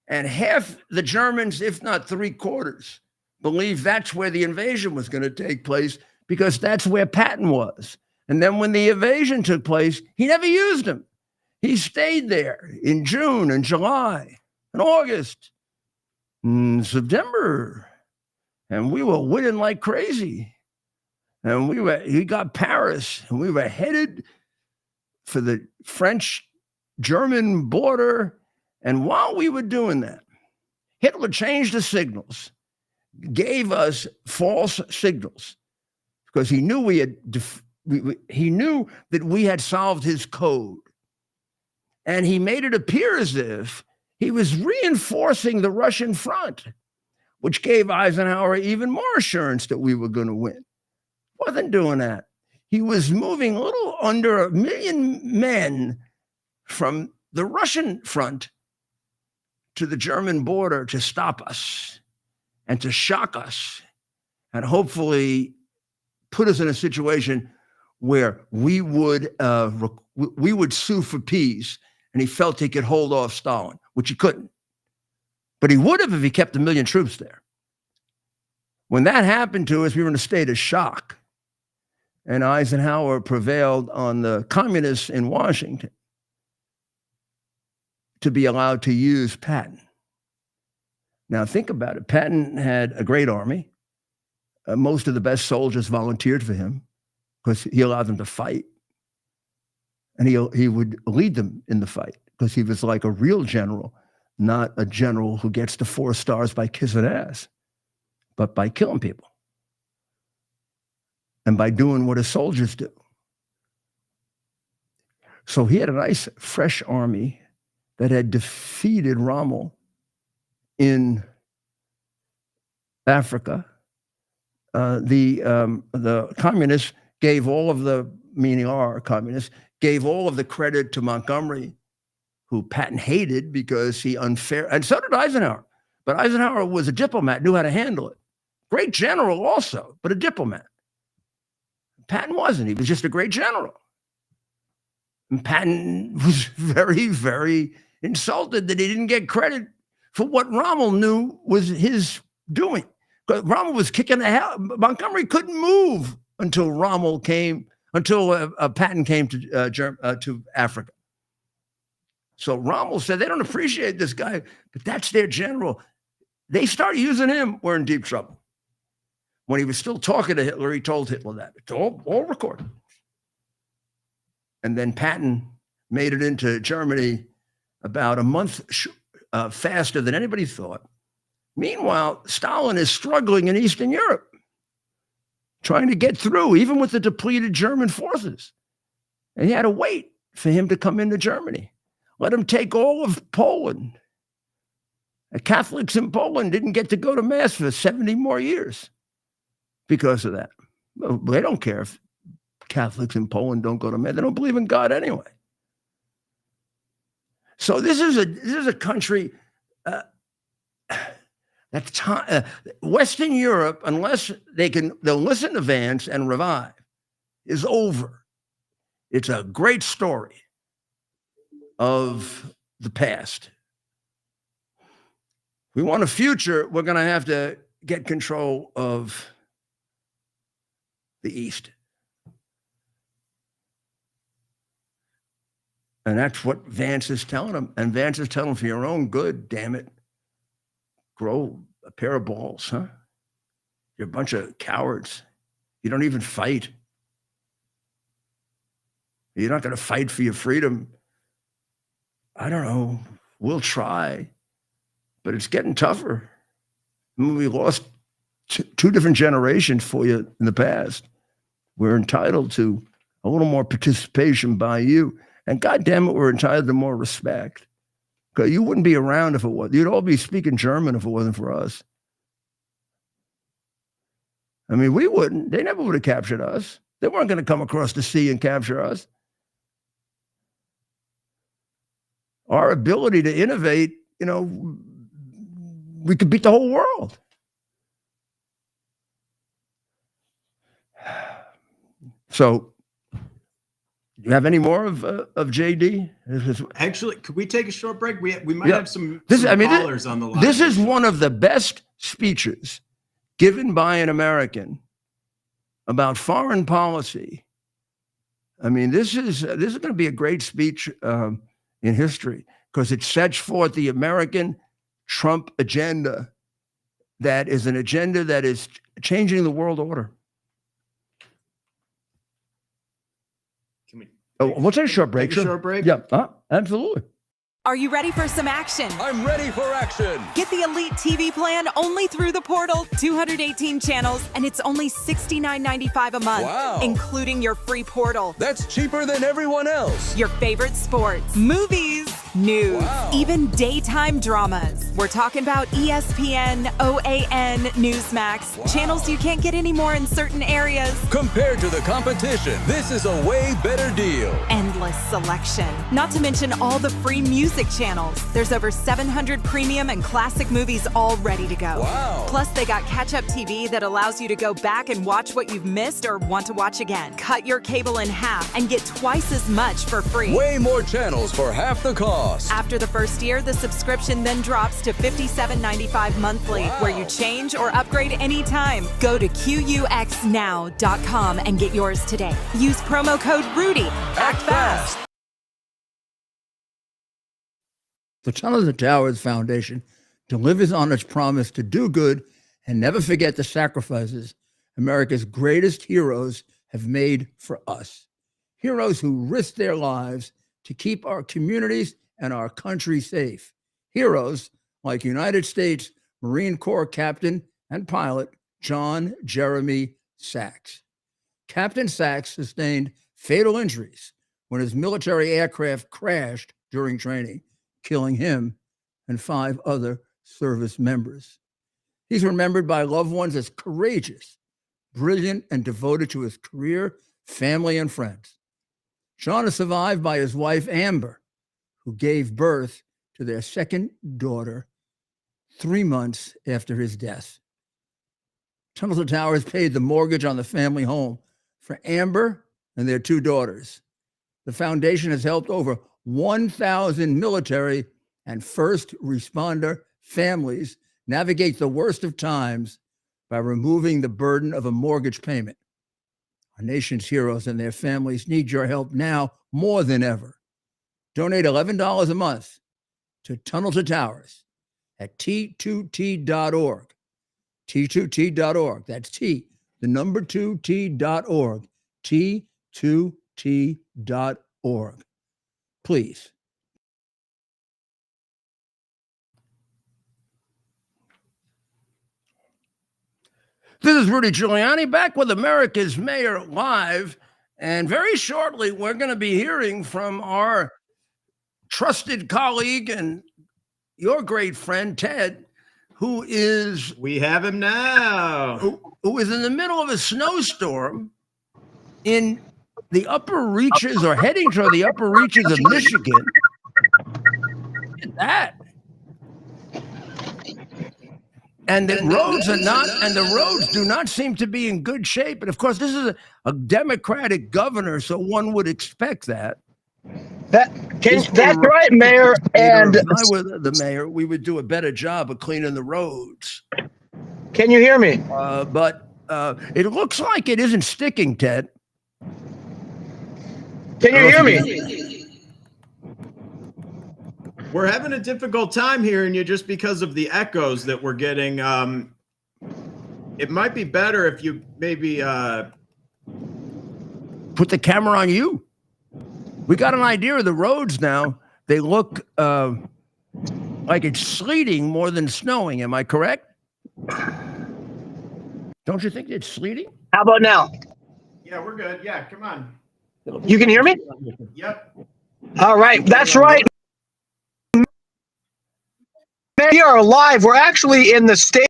And half the Germans, if not 3/4, believed that's where the invasion was going to take place because that's where Patton was. And then when the invasion took place, he never used him. He stayed there in June and July and August and September. And we were winning like crazy. And he got Paris, and we were headed for the French-German border. And while we were doing that, Hitler changed the signals, gave us false signals, because he knew he knew that we had solved his code. And he made it appear as if he was reinforcing the Russian front. which gave Eisenhower even more assurance that we were going to win. Wasn't doing that. He was moving a little under 1 million men from the Russian front to the German border to stop us and to shock us and hopefully put us in a situation where we would sue for peace, and he felt he could hold off Stalin, which he couldn't. But he would have if he kept 1 million troops there. When that happened to us, we were in a state of shock. And Eisenhower prevailed on the communists in Washington to be allowed to use Patton. Now, think about it. Patton had a great army. Most of the best soldiers volunteered for him because he allowed them to fight. And he would lead them in the fight because he was like a real general, not a general who gets to 4 stars by kissing ass, but by killing people and by doing what his soldiers do. So he had a nice, fresh army that had defeated Rommel in Africa. The communists gave all of the, meaning our communists, gave all of the credit to Montgomery, who Patton hated because he unfair, and so did Eisenhower. But Eisenhower was a diplomat, knew how to handle it. Great general also, but a diplomat. Patton wasn't. He was just a great general. And Patton was very, very insulted that he didn't get credit for what Rommel knew was his doing. Because Rommel was kicking the hell. Montgomery couldn't move until Patton came to Africa. So Rommel said, they don't appreciate this guy, but that's their general. They start using him, we're in deep trouble. When he was still talking to Hitler, he told Hitler that. It's all recorded. And then Patton made it into Germany about a month faster than anybody thought. Meanwhile, Stalin is struggling in Eastern Europe, trying to get through, even with the depleted German forces. And he had to wait for him to come into Germany. Let him take all of Poland. The Catholics in Poland didn't get to go to Mass for 70 more years because of that. Well, they don't care if Catholics in Poland don't go to Mass. They don't believe in God anyway. So this is a country Western Europe, unless they'll listen to Vance and revive, is over. It's a great story of the past. We want a future, we're going to have to get control of the East. And that's what Vance is telling them. And Vance is telling them, for your own good, damn it, grow a pair of balls, huh? You're a bunch of cowards. You don't even fight. You're not going to fight for your freedom. I don't know. We'll try, but it's getting tougher. I mean, we lost two different generations for you in the past. We're entitled to a little more participation by you. And God damn it, we're entitled to more respect. Because you wouldn't be around if it was. You'd all be speaking German if it wasn't for us. I mean, we wouldn't. They never would have captured us. They weren't going to come across the sea and capture us. Our ability to innovate, we could beat the whole world. So, do you have any more of JD? Actually, could we take a short break? We might have some callers on the line. This is one of the best speeches given by an American about foreign policy. I mean, this is going to be a great speech in history because it sets forth the American Trump agenda that is an agenda that is changing the world order. We'll take a short break. Take a short break? Yeah, absolutely. Are you ready for some action? I'm ready for action. Get the Elite TV plan only through the portal. 218 channels, and it's only $69.95 a month. Wow. Including your free portal. That's cheaper than everyone else. Your favorite sports, movies, news, even daytime dramas. We're talking about ESPN, OAN, Newsmax, channels you can't get anymore in certain areas. Compared to the competition, this is a way better deal. Endless selection. Not to mention all the free music channels. There's over 700 premium and classic movies all ready to go. Wow. Plus, they got catch-up TV that allows you to go back and watch what you've missed or want to watch again. Cut your cable in half and get twice as much for free. Way more channels for half the cost. After the first year, the subscription then drops to $57.95 monthly, where you change or upgrade anytime. Go to QUXNow.com and get yours today. Use promo code RUDY. Act fast. The Tunnel to Towers Foundation delivers on its promise to do good and never forget the sacrifices America's greatest heroes have made for us. Heroes who risked their lives to keep our communities and our country safe. Heroes like United States Marine Corps Captain and pilot John Jeremy Sachs. Captain Sachs sustained fatal injuries when his military aircraft crashed during training, killing him and 5 other service members. He's remembered by loved ones as courageous, brilliant, and devoted to his career, family, and friends. John is survived by his wife, Amber, who gave birth to their second daughter 3 months after his death. Tunnel to Towers paid the mortgage on the family home for Amber and their 2 daughters. The foundation has helped over 1,000 military and first responder families navigate the worst of times by removing the burden of a mortgage payment. Our nation's heroes and their families need your help now more than ever. Donate $11 a month to Tunnel to Towers at T2T.org. T2T.org. That's T, the number 2T.org. T2T.org. Please. This is Rudy Giuliani back with America's Mayor Live. And very shortly, we're going to be hearing from our trusted colleague and your great friend, Ted, who is... We have him now. Who is in the middle of a snowstorm in the upper reaches or heading toward the upper reaches of Michigan. Look at that. And the roads do not seem to be in good shape. And of course, this is a Democratic governor, so one would expect that. That's right, Mayor. And if I were the mayor, we would do a better job of cleaning the roads. Can you hear me? But it looks like it isn't sticking, Ted. Can you hear me? We're having a difficult time hearing you just because of the echoes that we're getting. It might be better if you maybe put the camera on you. We got an idea of the roads now. They look like it's sleeting more than snowing. Am I correct? Don't you think it's sleeting? How about now? Yeah, we're good. Yeah, come on. You can hear me? Yep. All right, that's right. We are live. We're actually in the state.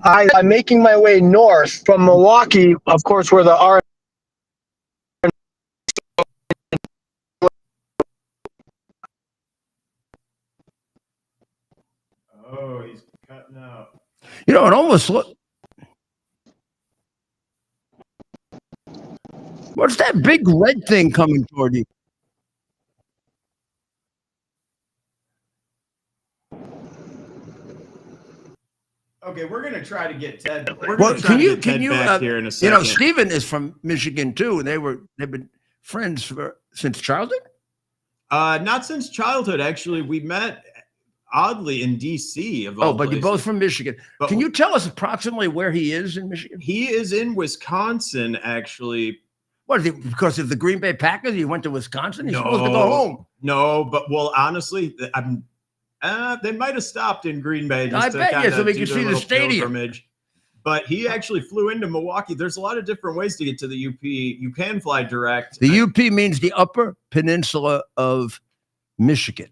I'm making my way north from Milwaukee, of course, where the R. Oh, he's cutting out. You know, it almost look. What's that big red thing coming toward you? Okay, we're gonna try to get Ted. Well, can you back here in a second. You know, Stephen is from Michigan too, and they've been friends since childhood. Not since childhood, actually. We met oddly in D.C. of all but places. you're both from Michigan. But can you tell us approximately where he is in Michigan? He is in Wisconsin, actually. What is it? Because of the Green Bay Packers, he went to Wisconsin. He's supposed to go home. No, but well, honestly, they might have stopped in Green Bay. Just I bet you, so we can see the stadium. Pilgrimage. But he actually flew into Milwaukee. There's a lot of different ways to get to the UP. You can fly direct. The UP means the Upper Peninsula of Michigan.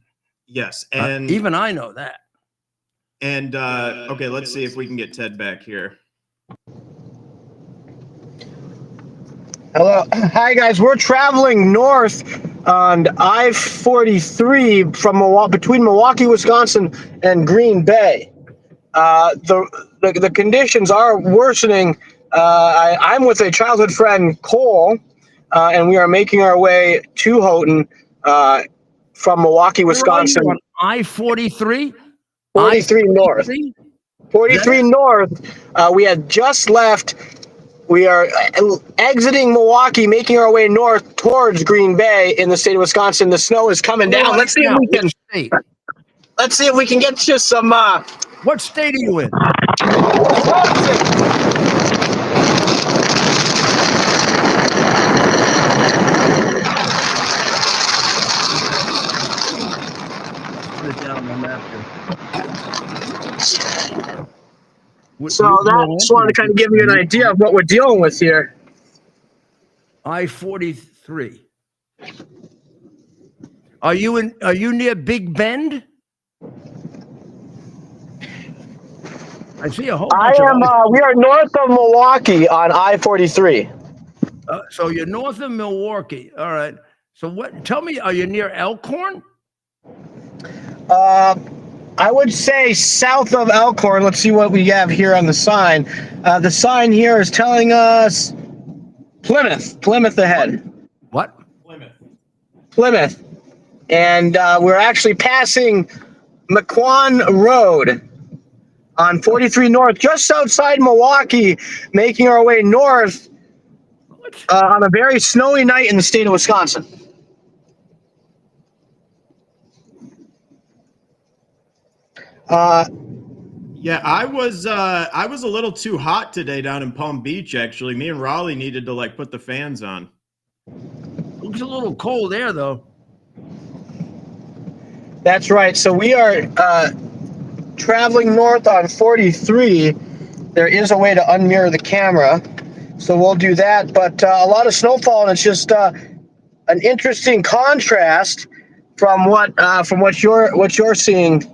Yes, and even I know that. And okay, let's see if we can get Ted back here. Hello. Hi, guys. We're traveling north on I-43 from between Milwaukee, Wisconsin and Green Bay. The conditions are worsening. I'm with a childhood friend, Cole, and we are making our way to Houghton from Milwaukee, Wisconsin. I-43? 43 north. 43 north. We had just left. We are exiting Milwaukee, making our way north towards Green Bay in the state of Wisconsin. The snow is coming down. Let's see if we can get to some. What state are you in? Put it down on the map here. So that's wanted to kind of give you an idea of what we're dealing with here. I-43. Are you near Big Bend? I see a whole bunch we are north of Milwaukee on I-43. So you're north of Milwaukee. All right. So tell me, are you near Elkhorn? I would say south of Elkhorn. Let's see what we have here on the sign. The sign here is telling us Plymouth ahead. What? Plymouth. And we're actually passing McQuan Road on 43 North, just outside Milwaukee, making our way north on a very snowy night in the state of Wisconsin. Yeah, I was a little too hot today down in Palm Beach. Actually, me and Raleigh needed to put the fans on. Looks a little cold there, though. That's right. So we are traveling north on 43. There is a way to unmirror the camera, so we'll do that. But a lot of snowfall, and it's just an interesting contrast from what you're seeing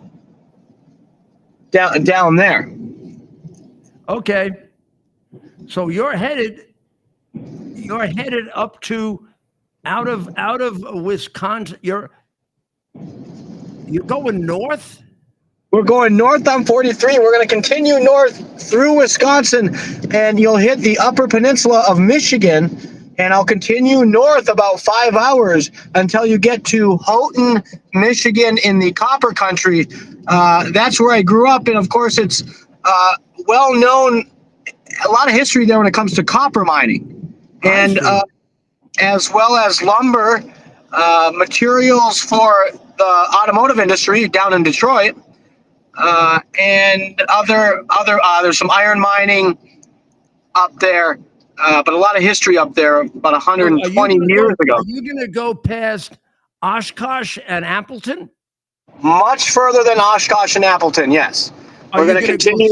down there. Okay. So you're headed up to out of Wisconsin. You're going north? We're going north on 43. We're going to continue north through Wisconsin, and you'll hit the Upper Peninsula of Michigan. And I'll continue north about 5 hours until you get to Houghton, Michigan, in the copper country. That's where I grew up, and of course, it's well known. A lot of history there when it comes to copper mining, and as well as lumber, materials for the automotive industry down in Detroit, and other. There's some iron mining up there. But a lot of history up there, about 120 years ago. Are you going to go past Oshkosh and Appleton? Much further than Oshkosh and Appleton, yes. We're going to continue.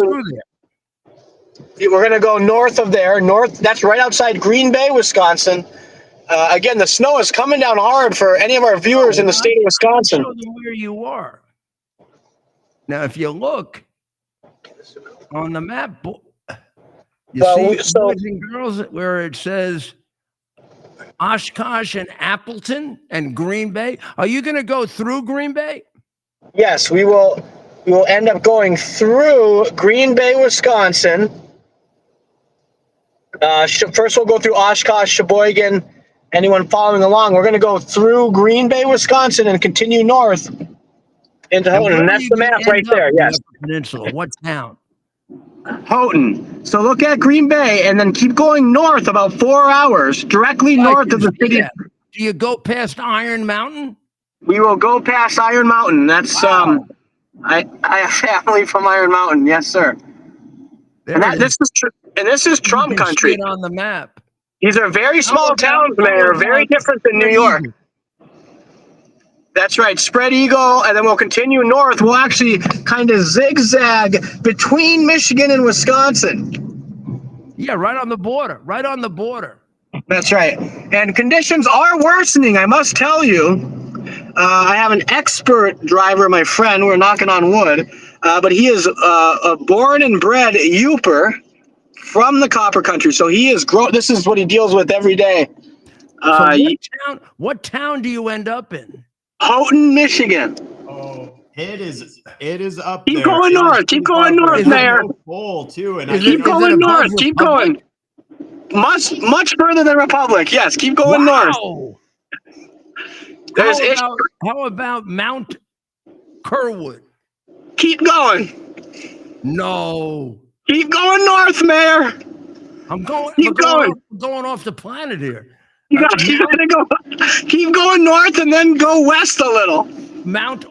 We're going to go north of there. That's right outside Green Bay, Wisconsin. Again, the snow is coming down hard for any of our viewers in the state of Wisconsin. Show them where you are. Now, if you look on the map, you see boys and girls where it says Oshkosh and Appleton and Green Bay. Are you going to go through Green Bay? Yes, we will. We will end up going through Green Bay, Wisconsin. First, we'll go through Oshkosh, Sheboygan. Anyone following along, we're going to go through Green Bay, Wisconsin, and continue north into Houghton. And that's the map right there. Yes. Peninsula. What town? Houghton. So look at Green Bay and then keep going north about 4 hours, directly north of the city. Do you go past Iron Mountain? We will go past Iron Mountain. That's I have family from Iron Mountain. Yes, sir. This is Trump country. On the map. These are very small towns, Mayor. Very different than New York. That's right, Spread Eagle, and then we'll continue north. We'll actually kind of zigzag between Michigan and Wisconsin. Yeah, right on the border. Right on the border. That's right. And conditions are worsening, I must tell you. I have an expert driver, my friend. We're knocking on wood. But he is a born and bred Youper from the copper country. So he is this is what he deals with every day. So what town do you end up in? Houghton, Michigan. Oh, it is up Keep there. going north. Keep going north, Mayor. Coal too, and Keep going north. Keep going. Much further than Republic. Yes, keep going north. There's how about Mount Kerwood? Keep going. No. Keep going north, Mayor. I'm going. Keep going. Going off the planet here. You gotta go. Keep going north and then go west a little. Mount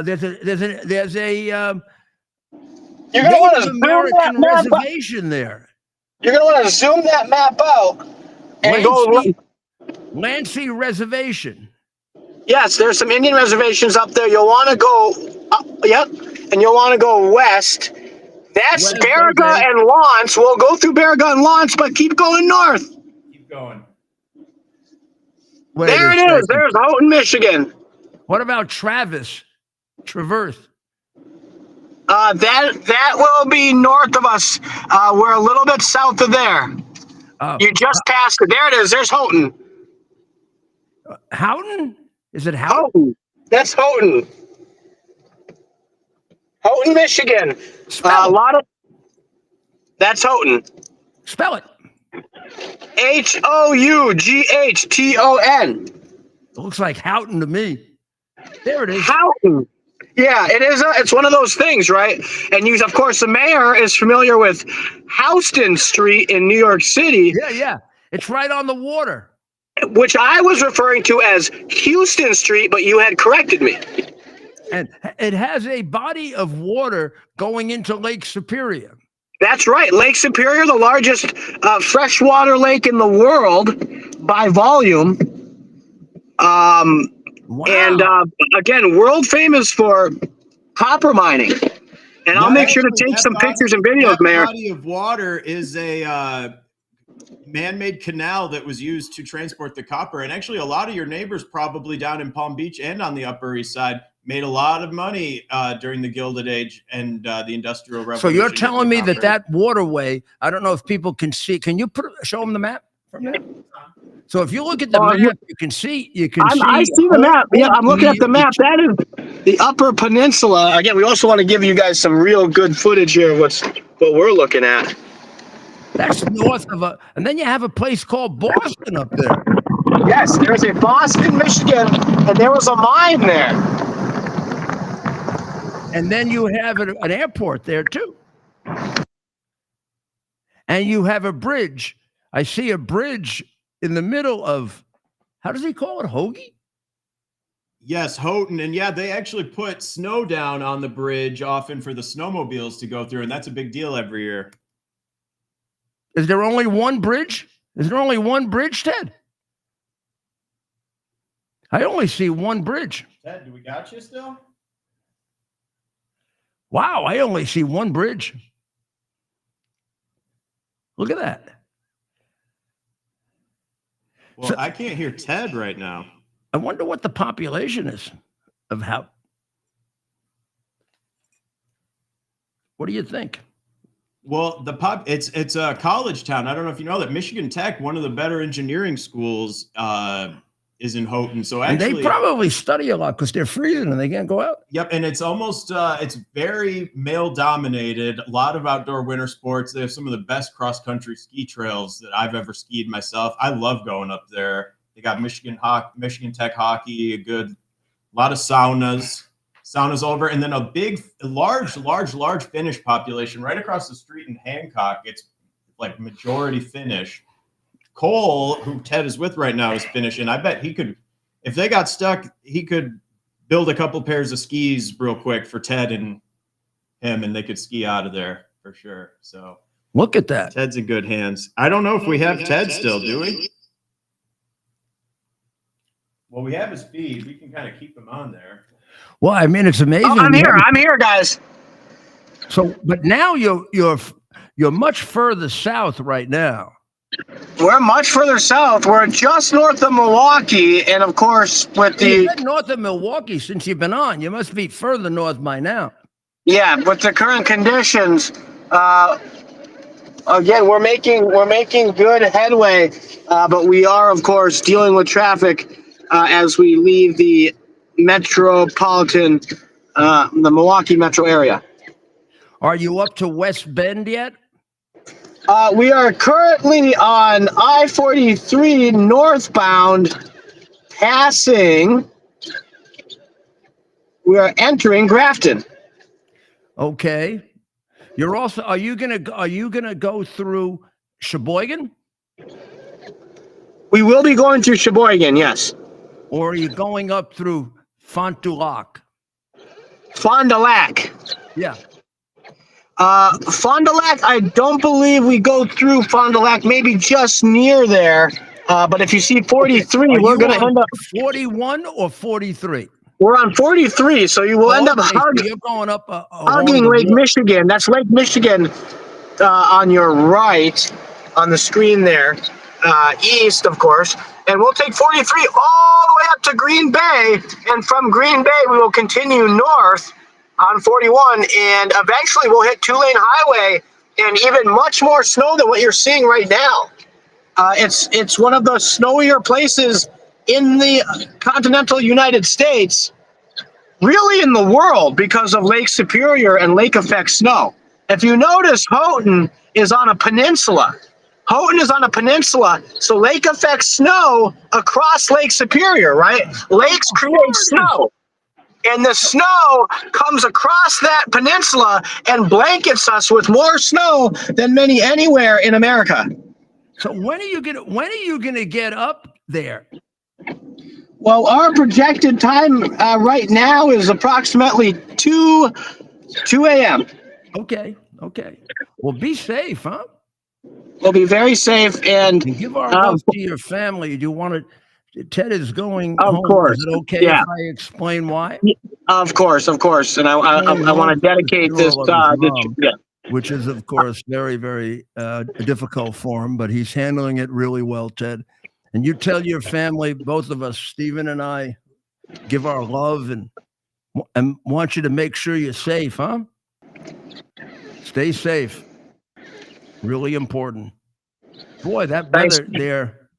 there's a You're gonna want to American reservation there. You're gonna want to zoom that map out and go. Lancey Reservation. Yes, there's some Indian reservations up there. You'll want to go up, yep, and you'll want to go west. That's Baraga and Lawrence. We'll go through Baraga and Lawrence, but keep going north. Keep going. There it is. There's Houghton, Michigan. What about Traverse? That will be north of us. We're a little bit south of there. You just passed it. There it is. There's Houghton. Houghton? Is it Houghton? That's Houghton. Houghton, Michigan. That's Houghton. Spell it. Houghton. It looks like Houghton to me. There it is. Houghton. Yeah, it is. It's one of those things, right? And of course, the mayor is familiar with Houston Street in New York City. Yeah. It's right on the water. Which I was referring to as Houston Street, but you had corrected me. And it has a body of water going into Lake Superior. That's right. Lake Superior, the largest freshwater lake in the world by volume. Wow. And again, world famous for copper mining. And I'll make sure to take some pictures and videos, Mayor. That body of water is a man-made canal that was used to transport the copper. And actually, a lot of your neighbors probably down in Palm Beach and on the Upper East Side made a lot of money during the Gilded Age and the Industrial Revolution. So you're telling me that waterway, I don't know if people can see. Can you show them the map for a minute? So if you look at the map, you can see. I see the map. Yeah, I'm looking at the map. That is the Upper Peninsula. Again, we also want to give you guys some real good footage here of what we're looking at. That's north of and then you have a place called Boston up there. Yes, there's a Boston, Michigan, and there was a mine there. And then you have an airport there too. And you have a bridge. I see a bridge in the middle of, how does he call it, Hoagie? Yes, Houghton. And yeah, they actually put snow down on the bridge often for the snowmobiles to go through, and that's a big deal every year. Is there only one bridge? Is there only one bridge, Ted? I only see one bridge. Ted, do we got you still? Wow, I only see one bridge. Look at that. Well, I can't hear Ted right now. I wonder what the population is of how. What do you think? Well, it's a college town. I don't know if you know that Michigan Tech, one of the better engineering schools, is in Houghton. So actually, and they probably study a lot because they're freezing and they can't go out. Yep, and it's almost it's very male dominated. A lot of outdoor winter sports. They have some of the best cross country ski trails that I've ever skied myself. I love going up there. They got Michigan Tech hockey, a lot of saunas over, and then a large Finnish population right across the street in Hancock. It's like majority Finnish. Cole, who Ted is with right now, is Finnish, and I bet he could, if they got stuck, he could build a couple pairs of skis real quick for Ted and him, and they could ski out of there for sure. So look at that. Ted's in good hands. I don't know if we have Ted still, do we? Well, we have his feed. We can kind of keep him on there. Well, I mean, it's amazing. Oh, I'm here, guys. So, but now you're you're much further south right now. We're much further south. We're just north of Milwaukee, and of course, with You've the been north of Milwaukee since you've been on. You must be further north by now. with the current conditions, again, we're making good headway, but we are, of course, dealing with traffic as we leave the metropolitan, the Milwaukee metro area. Are you up to West Bend yet? We are currently on I-43 northbound, passing. We are entering Grafton. Okay. You're also. Are you gonna go through Sheboygan, We will be going through Sheboygan, yes. or are you going up through Fond du Lac? Fond du Lac. Yeah. Fond du Lac, I don't believe we go through Fond du Lac, maybe just near there. But if you see 43, Are we're you going to on end up, 41 or 43. we're on 43, so you will end up Okay, so you're going up hugging along the Lake water. Michigan. That's Lake Michigan on your right on the screen there, east, of course. And we'll take 43 all the way up to Green Bay. And from Green Bay, we will continue north on 41. And eventually we'll hit Two-Lane Highway and even much more snow than what you're seeing right now. It's one of the snowier places in the continental United States, really in the world, because of Lake Superior and lake effect snow. If you notice, Houghton is on a peninsula. Houghton is on a peninsula, so lake effect snow across Lake Superior, right? Lakes create snow, and the snow comes across that peninsula and blankets us with more snow than many anywhere in America. So when are you gonna get up there? Well, our projected time right now is approximately 2 a.m. Okay. Well, be safe, huh? We'll be very safe and And give our love to your family. Do you want to? Ted is going Of home. course. Is it okay Yeah. if I explain why? Of course. And I want to dedicate this. Which is, of course, very, very difficult for him, but he's handling it really well, Ted. And you tell your family, both of us, Stephen and I, give our love and want you to make sure you're safe, huh? Stay safe. Really important. Boy, that Thanks. weather there.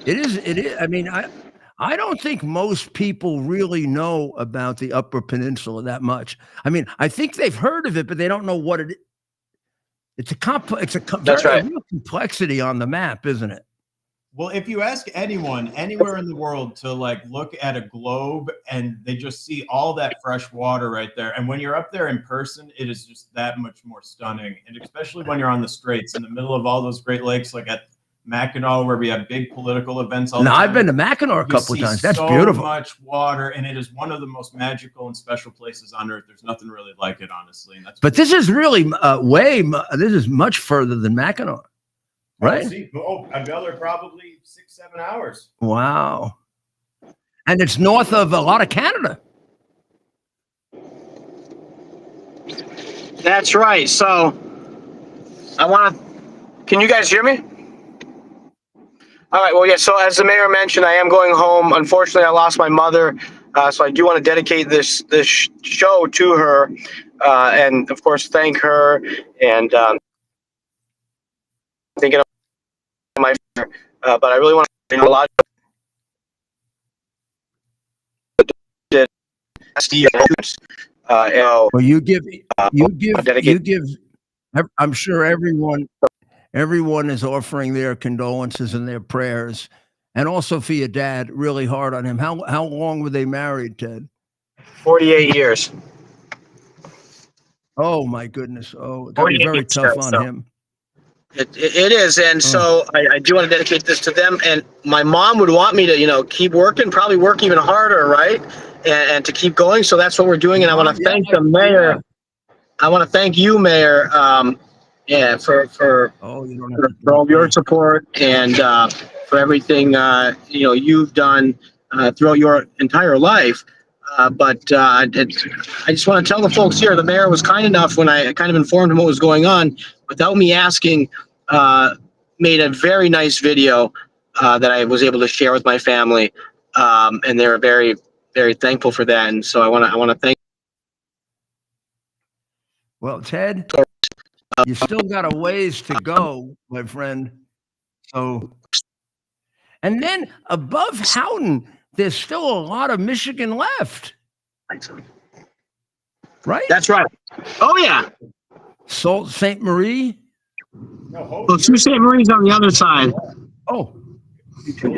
It is. I mean, I don't think most people really know about the Upper Peninsula that much. I mean, I think they've heard of it, but they don't know what it is. It's a complex. That's right. Real complexity on the map, isn't it? Well, if you ask anyone anywhere in the world to like look at a globe and they just see all that fresh water right there. And when you're up there in person, it is just that much more stunning. And especially when you're on the Straits in the middle of all those Great Lakes, like at Mackinac, where we have big political events all the time. I've been to Mackinac a couple of times. That's so beautiful. Much water, and it is one of the most magical and special places on earth. There's nothing really like it, honestly. And that's But this is really this is much further than Mackinac, right? Another probably 6-7 hours. Wow. And it's north of a lot of Canada. That's right. So can you guys hear me? All right. Well, yeah. So as the mayor mentioned, I am going home. Unfortunately, I lost my mother. So I do want to dedicate this show to her. And of course, thank her. And thinking of my father. But I really want to a lot Well, you give. I'm sure everyone is offering their condolences and their prayers, and also for your dad. Really hard on him. How long were they married, Ted? 48 years. Oh my goodness! Oh, that was very tough on him. It is, and so I do want to dedicate this to them. And my mom would want me to, keep working, probably work even harder, right? And to keep going. So that's what we're doing. And I want to thank the mayor. I want to thank you, Mayor. For all your support and for everything you've done throughout your entire life. I just want to tell the folks here, the mayor was kind enough when I kind of informed him what was going on, without me asking, made a very nice video that I was able to share with my family, and they're very, very thankful for that. And so I want to thank. Well, Ted, you still got a ways to go, my friend. So, and then above Houghton, there's still a lot of Michigan left. Right? That's right. Oh yeah. Sault Ste. Marie. Well, Sault Ste. Marie's on the other side. Oh,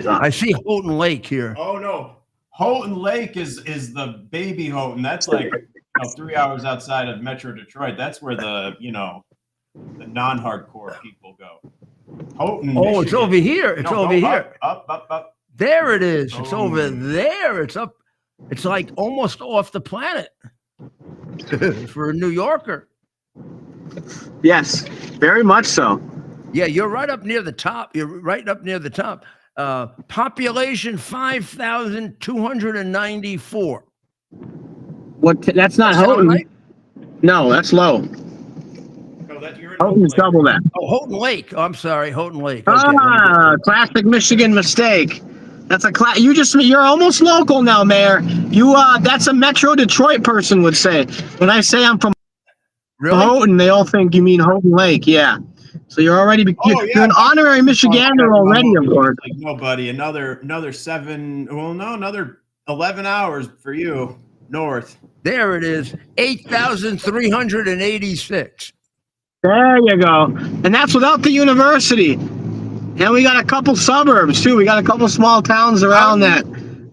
I see Houghton Lake here. Oh no, Houghton Lake is the baby Houghton. That's like 3 hours outside of Metro Detroit. That's where the non-hardcore people go. Houghton. Oh, Michigan. it's over here. It's over here. Up. There it is. It's Oh. over there. It's up. It's like almost off the planet for a New Yorker. Yes, very much so. Yeah, you're right up near the top. You're right up near the top. Population 5,294. What? That's not Does that sound Houghton. right? No, that's low. No, you're in Houghton's double that. Oh, Houghton Lake. Oh, I'm sorry, Houghton Lake. Classic Michigan mistake. That's a you're almost local now, Mayor. That's a Metro Detroit person would say. When I say I'm from Houghton, they all think you mean Houghton Lake. Yeah. So you're already you're an honorary Michigander already, of course. Like, no, buddy, another 11 hours for you north. There it is, 8,386. There you go. And that's without the university. And we got a couple suburbs too. We got a couple small towns around that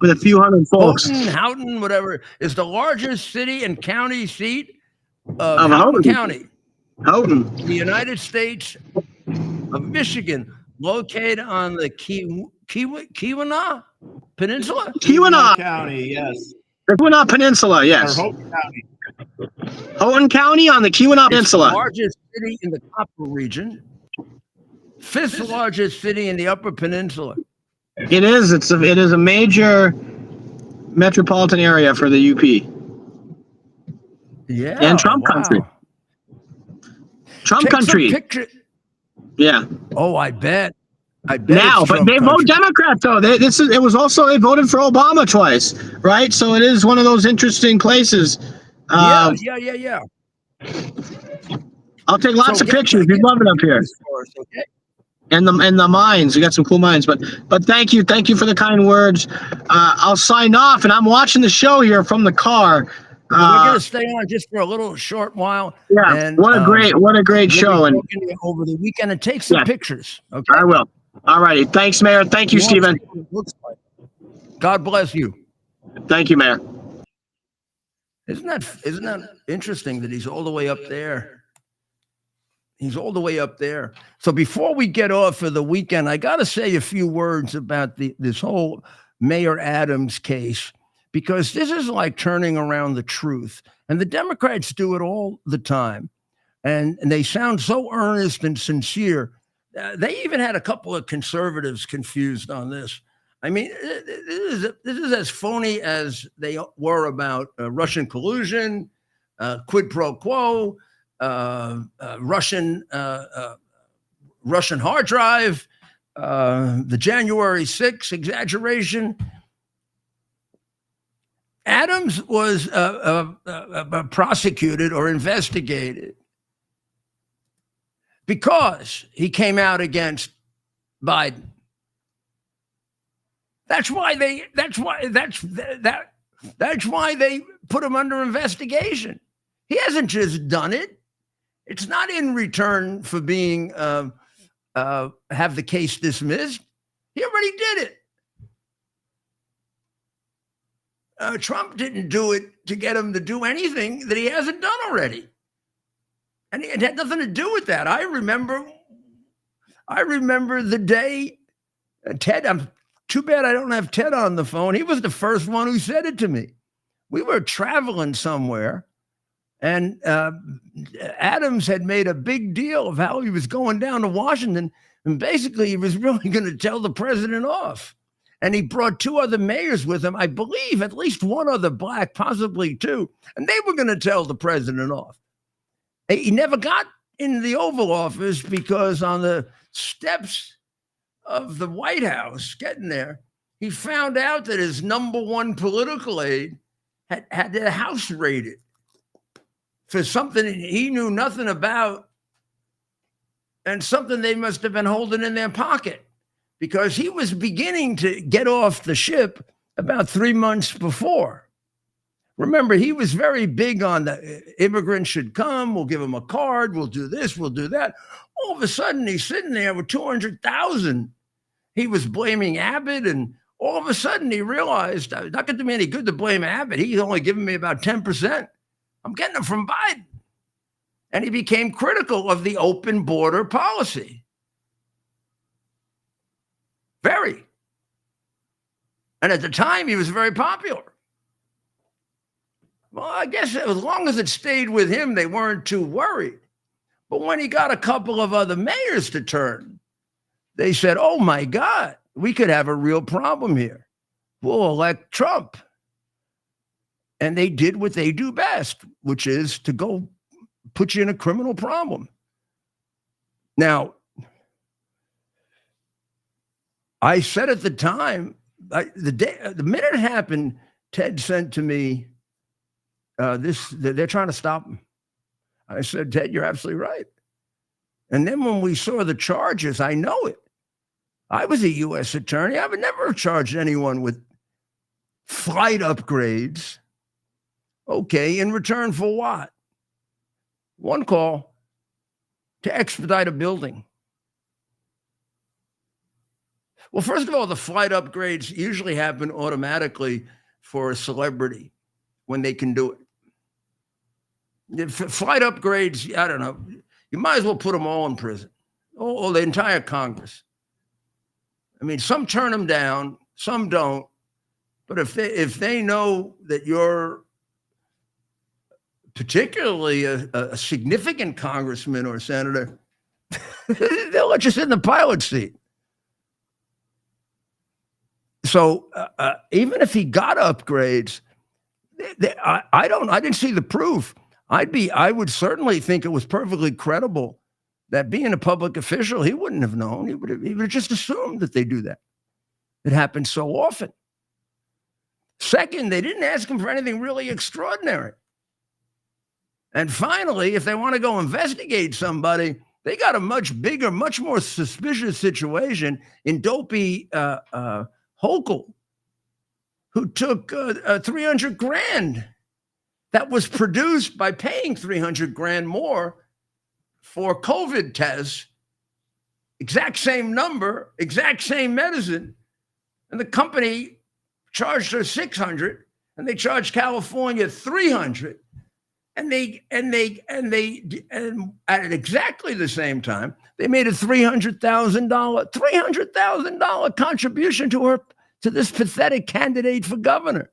with a few hundred folks. Houghton, whatever, is the largest city and county seat of Houghton County, Houghton, the United States of Michigan, located on the Keweenaw Peninsula. Keweenaw County, yes. The Keweenaw Peninsula, yes. Or Houghton County. Houghton County on the Keweenaw Peninsula. The largest city in the Copper region. 5th largest city in the Upper Peninsula. It is. It is a major metropolitan area for the UP. Yeah. And Trump country. Trump country. Yeah. Oh, I bet. Now, but they vote Democrat though. They voted for Obama twice, right? So it is one of those interesting places. Yeah. I'll take lots of pictures. We love it up here. Okay. And the mines, we got some cool mines. But thank you for the kind words. I'll sign off, and I'm watching the show here from the car. We're gonna stay on just for a little short while. Yeah, and, what a great show! And over the weekend, and take some pictures. Okay, I will. All righty, thanks, Mayor. Thank you, Stephen. God bless you. Thank you, Mayor. Isn't that interesting that he's all the way up there? He's all the way up there. So before we get off for the weekend, I got to say a few words about this whole Mayor Adams case, because this is like turning around the truth. And the Democrats do it all the time. And they sound so earnest and sincere. They even had a couple of conservatives confused on this. I mean, this is as phony as they were about Russian collusion, quid pro quo, Russian hard drive, the January 6th exaggeration. Adams was prosecuted or investigated because he came out against Biden. That's why they put him under investigation. He hasn't just done it. It's not in return for being have the case dismissed. He already did it. Trump didn't do it to get him to do anything that he hasn't done already. And it had nothing to do with that. I remember the day Ted, I'm too bad I don't have Ted on the phone. He was the first one who said it to me. We were traveling somewhere, and Adams had made a big deal of how he was going down to Washington, and basically he was really going to tell the president off. And he brought 2 other mayors with him, I believe at least 1 other black, possibly 2. And they were going to tell the president off. He never got in the Oval Office because on the steps of the White House, getting there, he found out that his #1 political aide had the house raided for something he knew nothing about and something they must have been holding in their pocket, because he was beginning to get off the ship about 3 months before. Remember, he was very big on the immigrants should come, we'll give them a card, we'll do this, we'll do that. All of a sudden, he's sitting there with 200,000. He was blaming Abbott, and all of a sudden he realized, not going to do me any good to blame Abbott. He's only giving me about 10%. I'm getting it from Biden. And he became critical of the open border policy. Very. And at the time, he was very popular. Well, I guess as long as it stayed with him, they weren't too worried. But when he got a couple of other mayors to turn, they said, oh my God, we could have a real problem here. We'll elect Trump. And they did what they do best, which is to go put you in a criminal problem. Now, I said at the time, the minute it happened, Ted sent to me, they're trying to stop him. I said, Ted, you're absolutely right. And then when we saw the charges, I know it. I was a U.S. attorney. I would never have charged anyone with flight upgrades. Okay, in return for what? One call to expedite a building. Well, first of all, the flight upgrades usually happen automatically for a celebrity when they can do it. Flight upgrades, I don't know, you might as well put them all in prison, or the entire Congress. I mean, some turn them down, some don't. But if they know that you're particularly a significant congressman or senator, they'll let you sit in the pilot seat. So even if he got upgrades, I didn't see the proof. I would certainly think it was perfectly credible that being a public official, he wouldn't have known. He would have just assumed that they do that. It happens so often. Second, they didn't ask him for anything really extraordinary. And finally, if they want to go investigate somebody, they got a much bigger, much more suspicious situation in dopey Hochul, who took $300,000 that was produced by paying $300,000 more for COVID tests, exact same number, exact same medicine, and the company charged her $600, and they charged California $300, and at exactly the same time, they made a $300,000 contribution to this pathetic candidate for governor,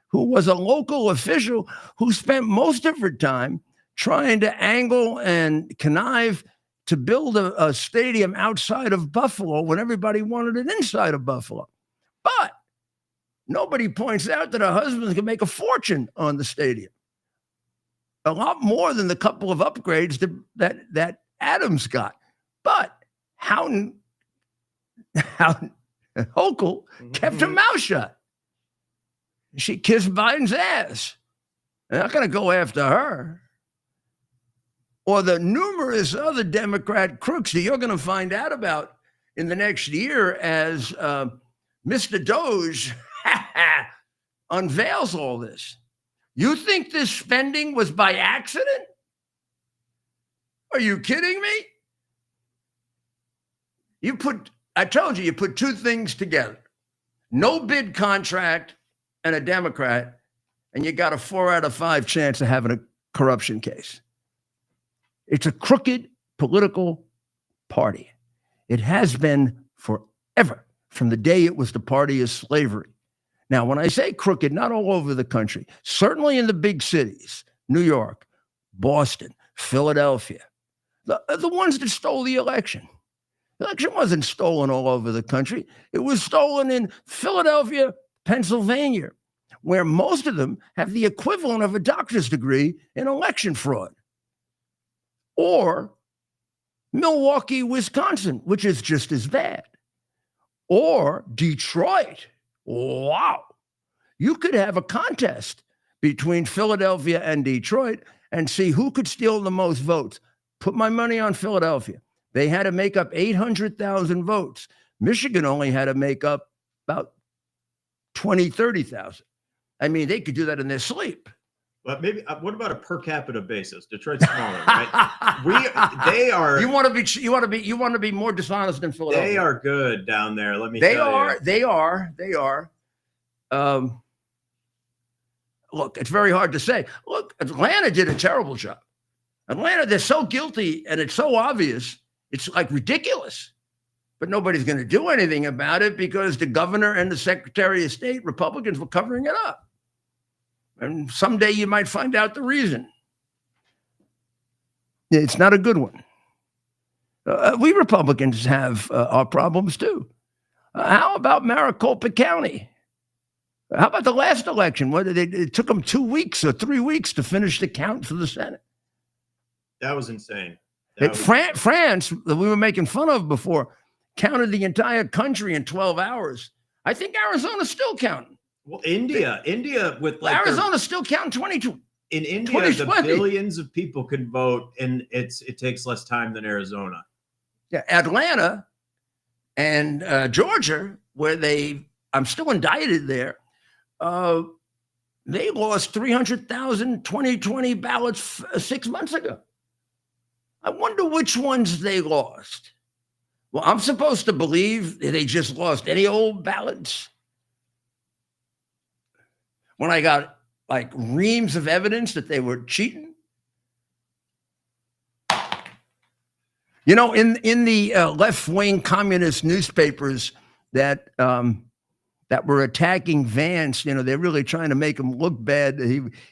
who was a local official who spent most of her time trying to angle and connive to build a stadium outside of Buffalo when everybody wanted it inside of Buffalo. But nobody points out that her husband can make a fortune on the stadium, a lot more than the couple of upgrades that Adams got. But how Hochul kept her mouth shut. She kissed Biden's ass. They're not going to go after her. Or the numerous other Democrat crooks that you're going to find out about in the next year as Mr. Doge unveils all this. You think this spending was by accident? Are you kidding me? I told you put 2 things together. No bid contract and a Democrat, and you got a 4 out of 5 chance of having a corruption case. It's a crooked political party. It has been forever, from the day it was the party of slavery. Now, when I say crooked, not all over the country, certainly in the big cities, New York, Boston, Philadelphia, the ones that stole the election. The election wasn't stolen all over the country. It was stolen in Philadelphia, Pennsylvania, where most of them have the equivalent of a doctor's degree in election fraud. Or Milwaukee, Wisconsin, which is just as bad. Or Detroit. Wow. You could have a contest between Philadelphia and Detroit and see who could steal the most votes. Put my money on Philadelphia. They had to make up 800,000 votes. Michigan only had to make up about 20, 30,000. I mean, they could do that in their sleep. But maybe what about a per capita basis? Detroit's smaller, right? They are. You want to be more dishonest than Philadelphia. They are good down there. Let me tell you. They are. Look, it's very hard to say. Look, Atlanta did a terrible job. Atlanta, they're so guilty and it's so obvious. It's like ridiculous, but nobody's going to do anything about it because the governor and the Secretary of State, Republicans, were covering it up. And someday you might find out the reason. It's not a good one. We Republicans have our problems too. How about Maricopa County? How about the last election? It took them 2 weeks or 3 weeks to finish the count for the Senate. That was insane. France, that we were making fun of before, counted the entire country in 12 hours. I think Arizona's still counting. Well, India with like Arizona's still counting 22. In India, the billions of people can vote, and it takes less time than Arizona. Yeah, Atlanta and Georgia, where I'm still indicted there. They lost 300,000 2020 ballots 6 months ago. I wonder which ones they lost. Well, I'm supposed to believe they just lost any old ballots. When I got like reams of evidence that they were cheating. You know, in the left-wing communist newspapers that were attacking Vance, you know, they're really trying to make him look bad.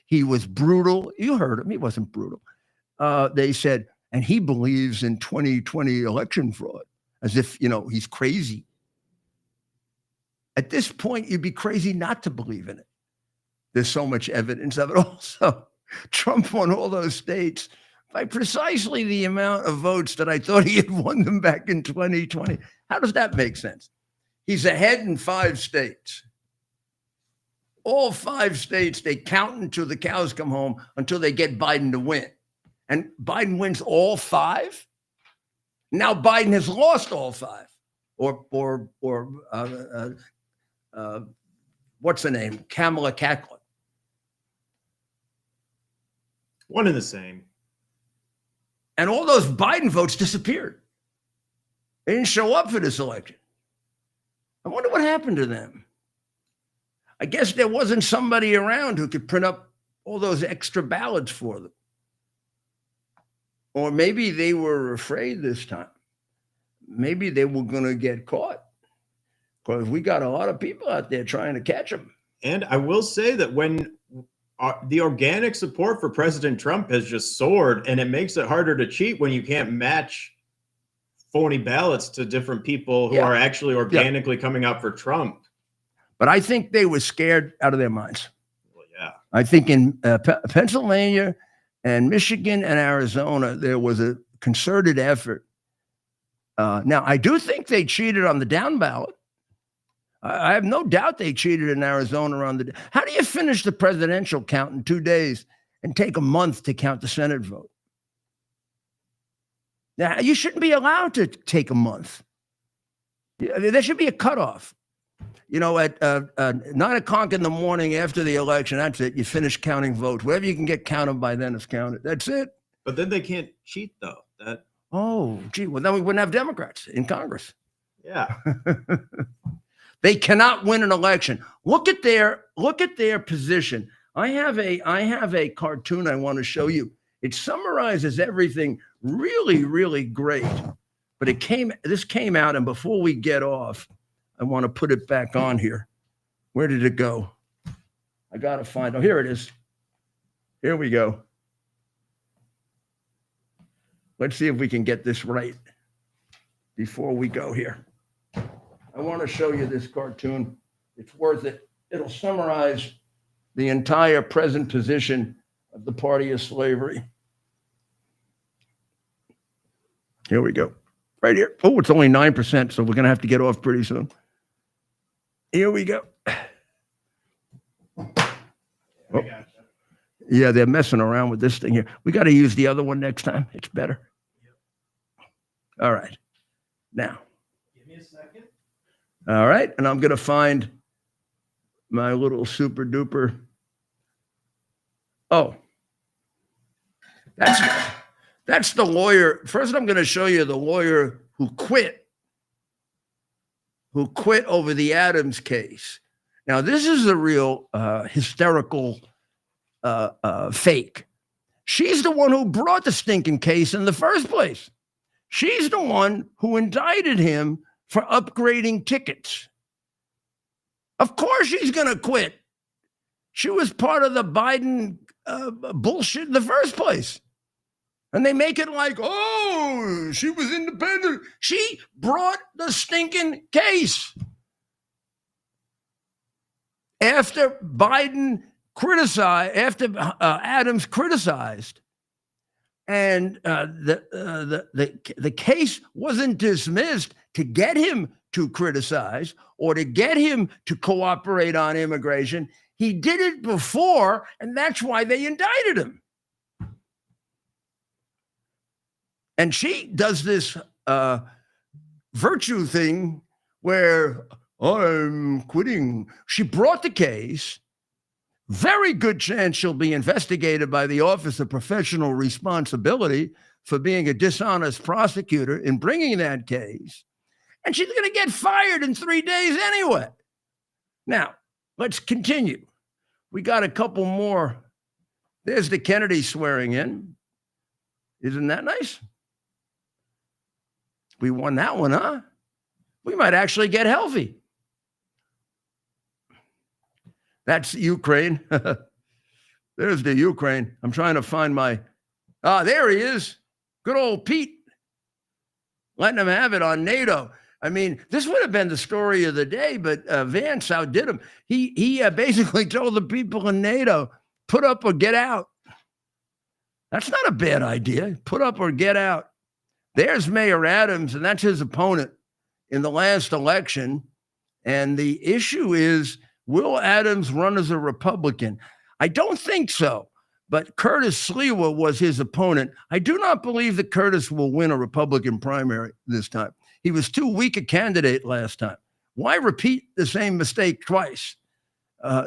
He was brutal. You heard him. He wasn't brutal. They said, and he believes in 2020 election fraud, as if, you know, he's crazy. At this point, you'd be crazy not to believe in it. There's so much evidence of it. Also, Trump won all those states by precisely the amount of votes that I thought he had won them back in 2020. How does that make sense? He's ahead in 5 states. All 5 states, they count until the cows come home until they get Biden to win. And Biden wins all 5. Now Biden has lost all 5. Or what's the name? Kamala Cackler. One and the same. And all those Biden votes disappeared. They didn't show up for this election. I wonder what happened to them. I guess there wasn't somebody around who could print up all those extra ballots for them. Or maybe they were afraid this time. Maybe they were going to get caught. Because we got a lot of people out there trying to catch them. And I will say that when the organic support for President Trump has just soared, and it makes it harder to cheat when you can't match phony ballots to different people who are actually organically coming out for Trump. But I think they were scared out of their minds. Well, yeah. I think in Pennsylvania and Michigan and Arizona, there was a concerted effort. Now, I do think they cheated on the down ballot. I have no doubt they cheated in Arizona on the. How do you finish the presidential count in 2 days and take a month to count the Senate vote? Now, you shouldn't be allowed to take a month. There should be a cutoff. You know, at 9 o'clock in the morning after the election, that's it. You finish counting votes. Whatever you can get counted by then is counted. That's it. But then they can't cheat, though. Oh, gee. Well, then we wouldn't have Democrats in Congress. Yeah. They cannot win an election. Look at their position. I have a cartoon I want to show you. It summarizes everything really, really great. But this came out, and before we get off, I want to put it back on here. Where did it go? I got to find. Oh, here it is. Here we go. Let's see if we can get this right. before we go here. I want to show you this cartoon. It's worth it. It'll summarize the entire present position of the party of slavery. Here we go. Right here. Oh, it's only 9%, so we're going to have to get off pretty soon. Here we go. Oh. Yeah, they're messing around with this thing here. We got to use the other one next time. It's better. All right. Now. Give me a second. All right. And I'm going to find my little super duper. Oh. That's the lawyer. First, I'm going to show you the lawyer who quit over the Adams case. Now, this is a real hysterical fake. She's the one who brought the stinking case in the first place. She's the one who indicted him for upgrading tickets. Of course she's going to quit. She was part of the Biden bullshit in the first place. And they make it like, oh, she was independent. She brought the stinking case. After Biden criticized, after Adams criticized, and the case wasn't dismissed to get him to criticize or to get him to cooperate on immigration. He did it before, and that's why they indicted him. And she does this virtue thing where I'm quitting. She brought the case. Very good chance she'll be investigated by the Office of Professional Responsibility for being a dishonest prosecutor in bringing that case. And she's going to get fired in 3 days anyway. Now, let's continue. We got a couple more. There's the Kennedy swearing in. Isn't that nice? We won that one, huh? We might actually get healthy. That's Ukraine. There's the Ukraine. I'm trying to find my... there he is. Good old Pete. Letting him have it on NATO. I mean, this would have been the story of the day, but Vance outdid him. He basically told the people in NATO, put up or get out. That's not a bad idea. Put up or get out. There's Mayor Adams, and that's his opponent in the last election. And the issue is, will Adams run as a Republican? I don't think so. But Curtis Sliwa was his opponent. I do not believe that Curtis will win a Republican primary this time. He was too weak a candidate last time. Why repeat the same mistake twice?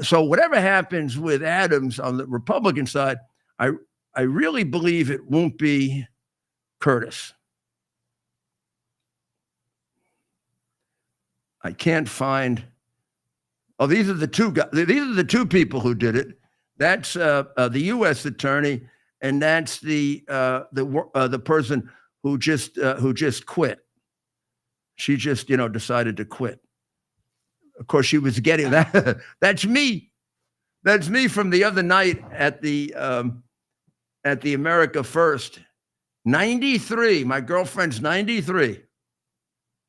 So whatever happens with Adams on the Republican side, I really believe it won't be Curtis. I can't find. Oh, these are the two guys. These are the two people who did it. That's the U.S. attorney, and that's the person who just quit. She just decided to quit. Of course, she was getting that. That's me. That's me from the other night at the America First. 93. My girlfriend's 93.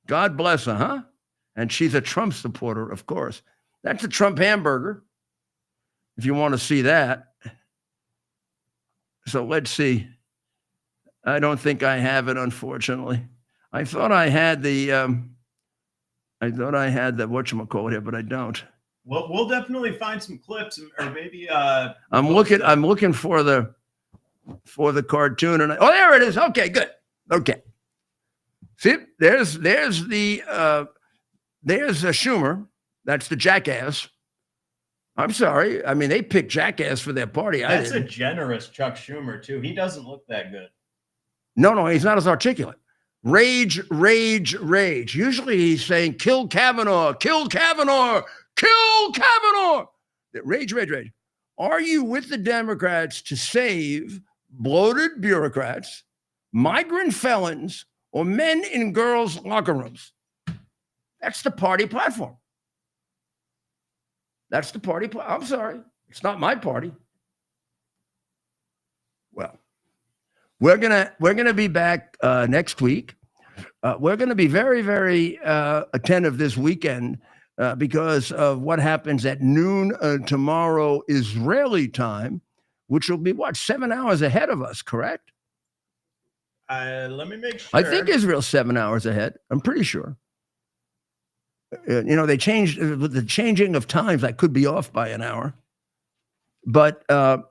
God bless her, huh? And she's a Trump supporter, of course. That's a Trump hamburger, if you want to see that. So let's see. I don't think I have it, unfortunately. I thought I had the whatchamacallit here, but I don't. Well, we'll definitely find some clips, or maybe I'm looking for the cartoon, and there it is. Okay, good. Okay. See, there's a Schumer. That's the jackass. I'm sorry. I mean, they picked jackass for their party. That's a generous Chuck Schumer, too. He doesn't look that good. No, he's not as articulate. Rage, rage, rage. Usually he's saying, kill Kavanaugh, kill Kavanaugh, kill Kavanaugh. Rage, rage, rage. Are you with the Democrats to save bloated bureaucrats, migrant felons, or men in girls' locker rooms? That's the party platform. That's the party. I'm sorry. It's not my party. Well, we're gonna be back next week. we're going to be very, very attentive this weekend because of what happens at noon tomorrow Israeli time, which will be, what, 7 hours ahead of us, correct? Let me make sure. I think Israel's 7 hours ahead. I'm pretty sure. They changed with the changing of times. I could be off by an hour, but we'll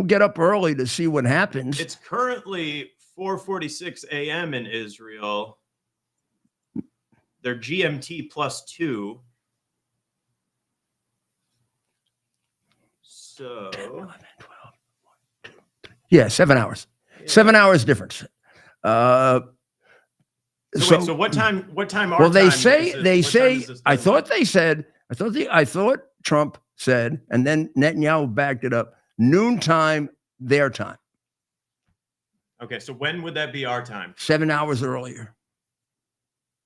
get up early to see what happens. It's currently 4:46 a.m. in Israel. They're GMT +2. So 10, 11, 12, 1, 2, 3. Yeah, 7 hours. Yeah. 7 hours difference. So what time? Well, they say. I thought Trump said, and then Netanyahu backed it up. Noontime, their time. Okay, so when would that be our time? 7 hours earlier.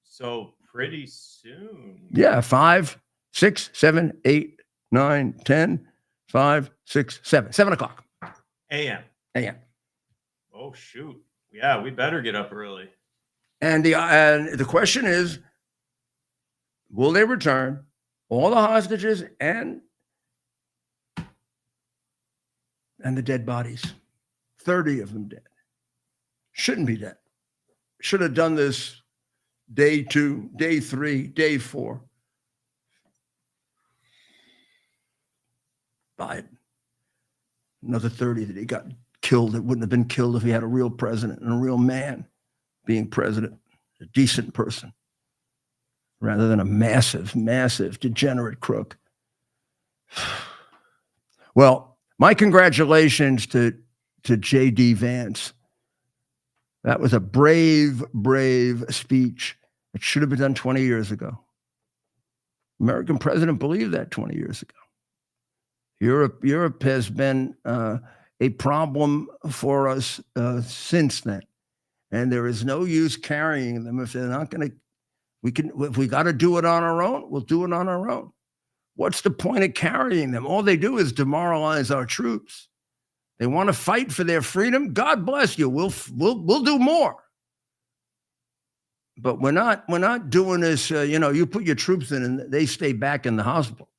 So pretty soon. Yeah, 5, 6, 7, 8, 9, 10, 5, 6, 7. 7 o'clock. A.M. A.M. Oh shoot! Yeah, we better get up early. And the question is, will they return all the hostages and the dead bodies? 30 of them dead. Shouldn't be dead. Should have done this day 2, day 3, day 4. Biden. Another 30 that he got killed that wouldn't have been killed if he had a real president and a real man being president, a decent person, rather than a massive, massive degenerate crook. Well, my congratulations to J.D. Vance. That was a brave, brave speech. It should have been done 20 years ago. American president believed that 20 years ago. Europe has been a problem for us since then. And there is no use carrying them if they're not going to. If we got to do it on our own, we'll do it on our own. What's the point of carrying them? All they do is demoralize our troops. They want to fight for their freedom. God bless you. We'll do more. But we're not doing this. You put your troops in and they stay back in the hospital.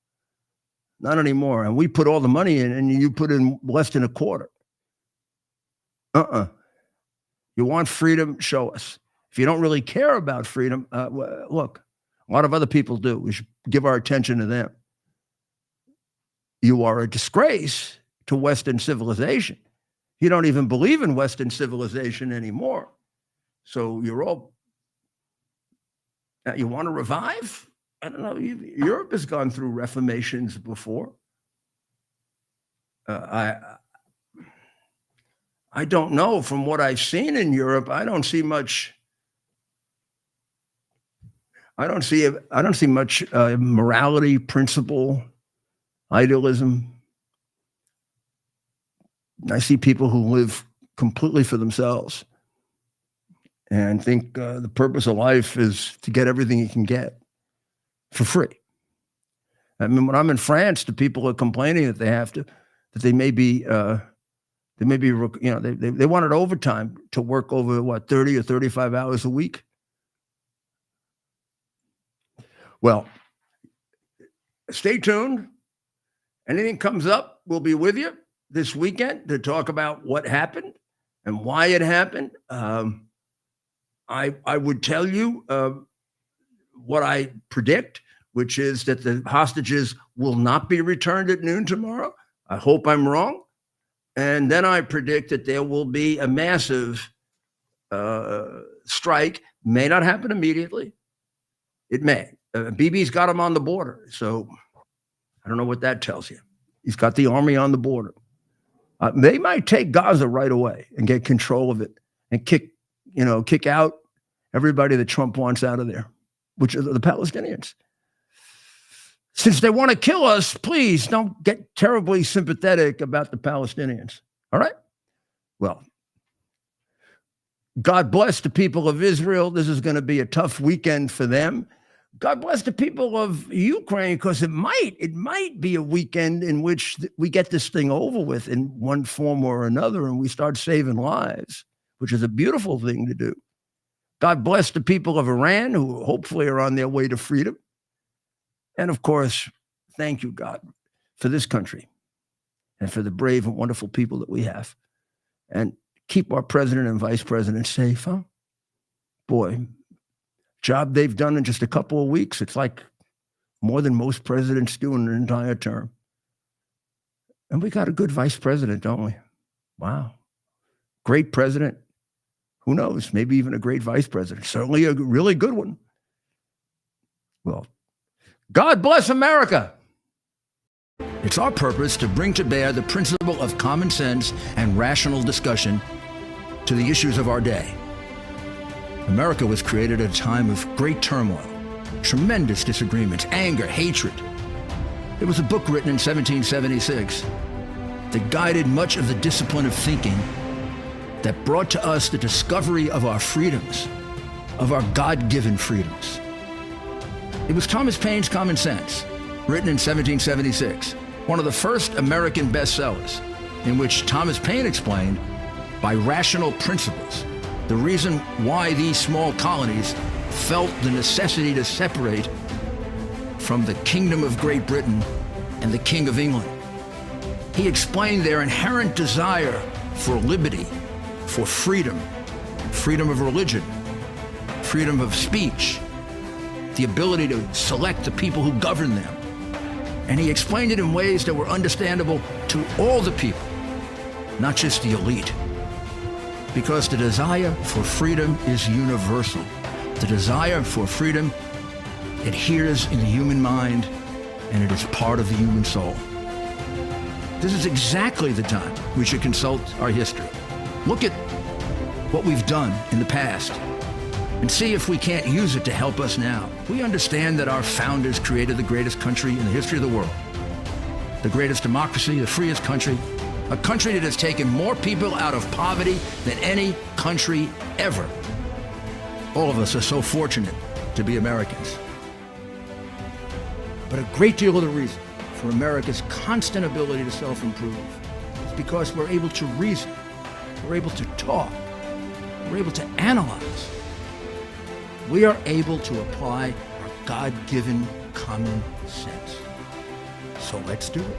Not anymore. And we put all the money in, and you put in less than a quarter. You want freedom? Show us. If you don't really care about freedom, look, a lot of other people do. We should give our attention to them. You are a disgrace to Western civilization. You don't even believe in Western civilization anymore. So you're all, you want to revive? I don't know. Europe has gone through reformations before. I don't know. From what I've seen in Europe, I don't see much. I don't see much morality, principle, idealism. I see people who live completely for themselves and think the purpose of life is to get everything you can get for free. I mean, when I'm in France, the people are complaining that they may be, they wanted overtime to work over 30 or 35 hours a week. Well, stay tuned. Anything comes up, we'll be with you this weekend to talk about what happened and why it happened. I would tell you what I predict, which is that the hostages will not be returned at noon tomorrow. I hope I'm wrong. And then I predict that there will be a massive strike. May not happen immediately. It may. Bibi's got him on the border. So I don't know what that tells you. He's got the army on the border. They might take Gaza right away and get control of it and kick out everybody that Trump wants out of there, which are the Palestinians. Since they want to kill us, please don't get terribly sympathetic about the Palestinians. All right? Well, God bless the people of Israel. This is going to be a tough weekend for them. God bless the people of Ukraine, because it might be a weekend in which we get this thing over with in one form or another and we start saving lives. which is a beautiful thing to do. God bless the people of Iran, who hopefully are on their way to freedom. And of course, thank you, God, for this country and for the brave and wonderful people that we have. And keep our president and vice president safe, huh? Boy, job they've done in just a couple of weeks. It's like more than most presidents do in an entire term. And we got a good vice president, don't we? Wow. Great president. Who knows? Maybe even a great vice president. Certainly a really good one. Well, God bless America. It's our purpose to bring to bear the principle of common sense and rational discussion to the issues of our day. America was created at a time of great turmoil, tremendous disagreements, anger, hatred. There was a book written in 1776 that guided much of the discipline of thinking that brought to us the discovery of our freedoms, of our God-given freedoms. It was Thomas Paine's Common Sense, written in 1776, one of the first American bestsellers, in which Thomas Paine explained, by rational principles, the reason why these small colonies felt the necessity to separate from the Kingdom of Great Britain and the King of England. He explained their inherent desire for liberty, for freedom, freedom of religion, freedom of speech, the ability to select the people who govern them. And he explained it in ways that were understandable to all the people, not just the elite. Because the desire for freedom is universal. The desire for freedom adheres in the human mind, and it is part of the human soul. This is exactly the time we should consult our history. Look at what we've done in the past and see if we can't use it to help us now. We understand that our founders created the greatest country in the history of the world, the greatest democracy, the freest country, a country that has taken more people out of poverty than any country ever. All of us are so fortunate to be Americans. But a great deal of the reason for America's constant ability to self-improve is because we're able to reason, we're able to talk, we're able to analyze. We are able to apply our God-given common sense. So let's do it.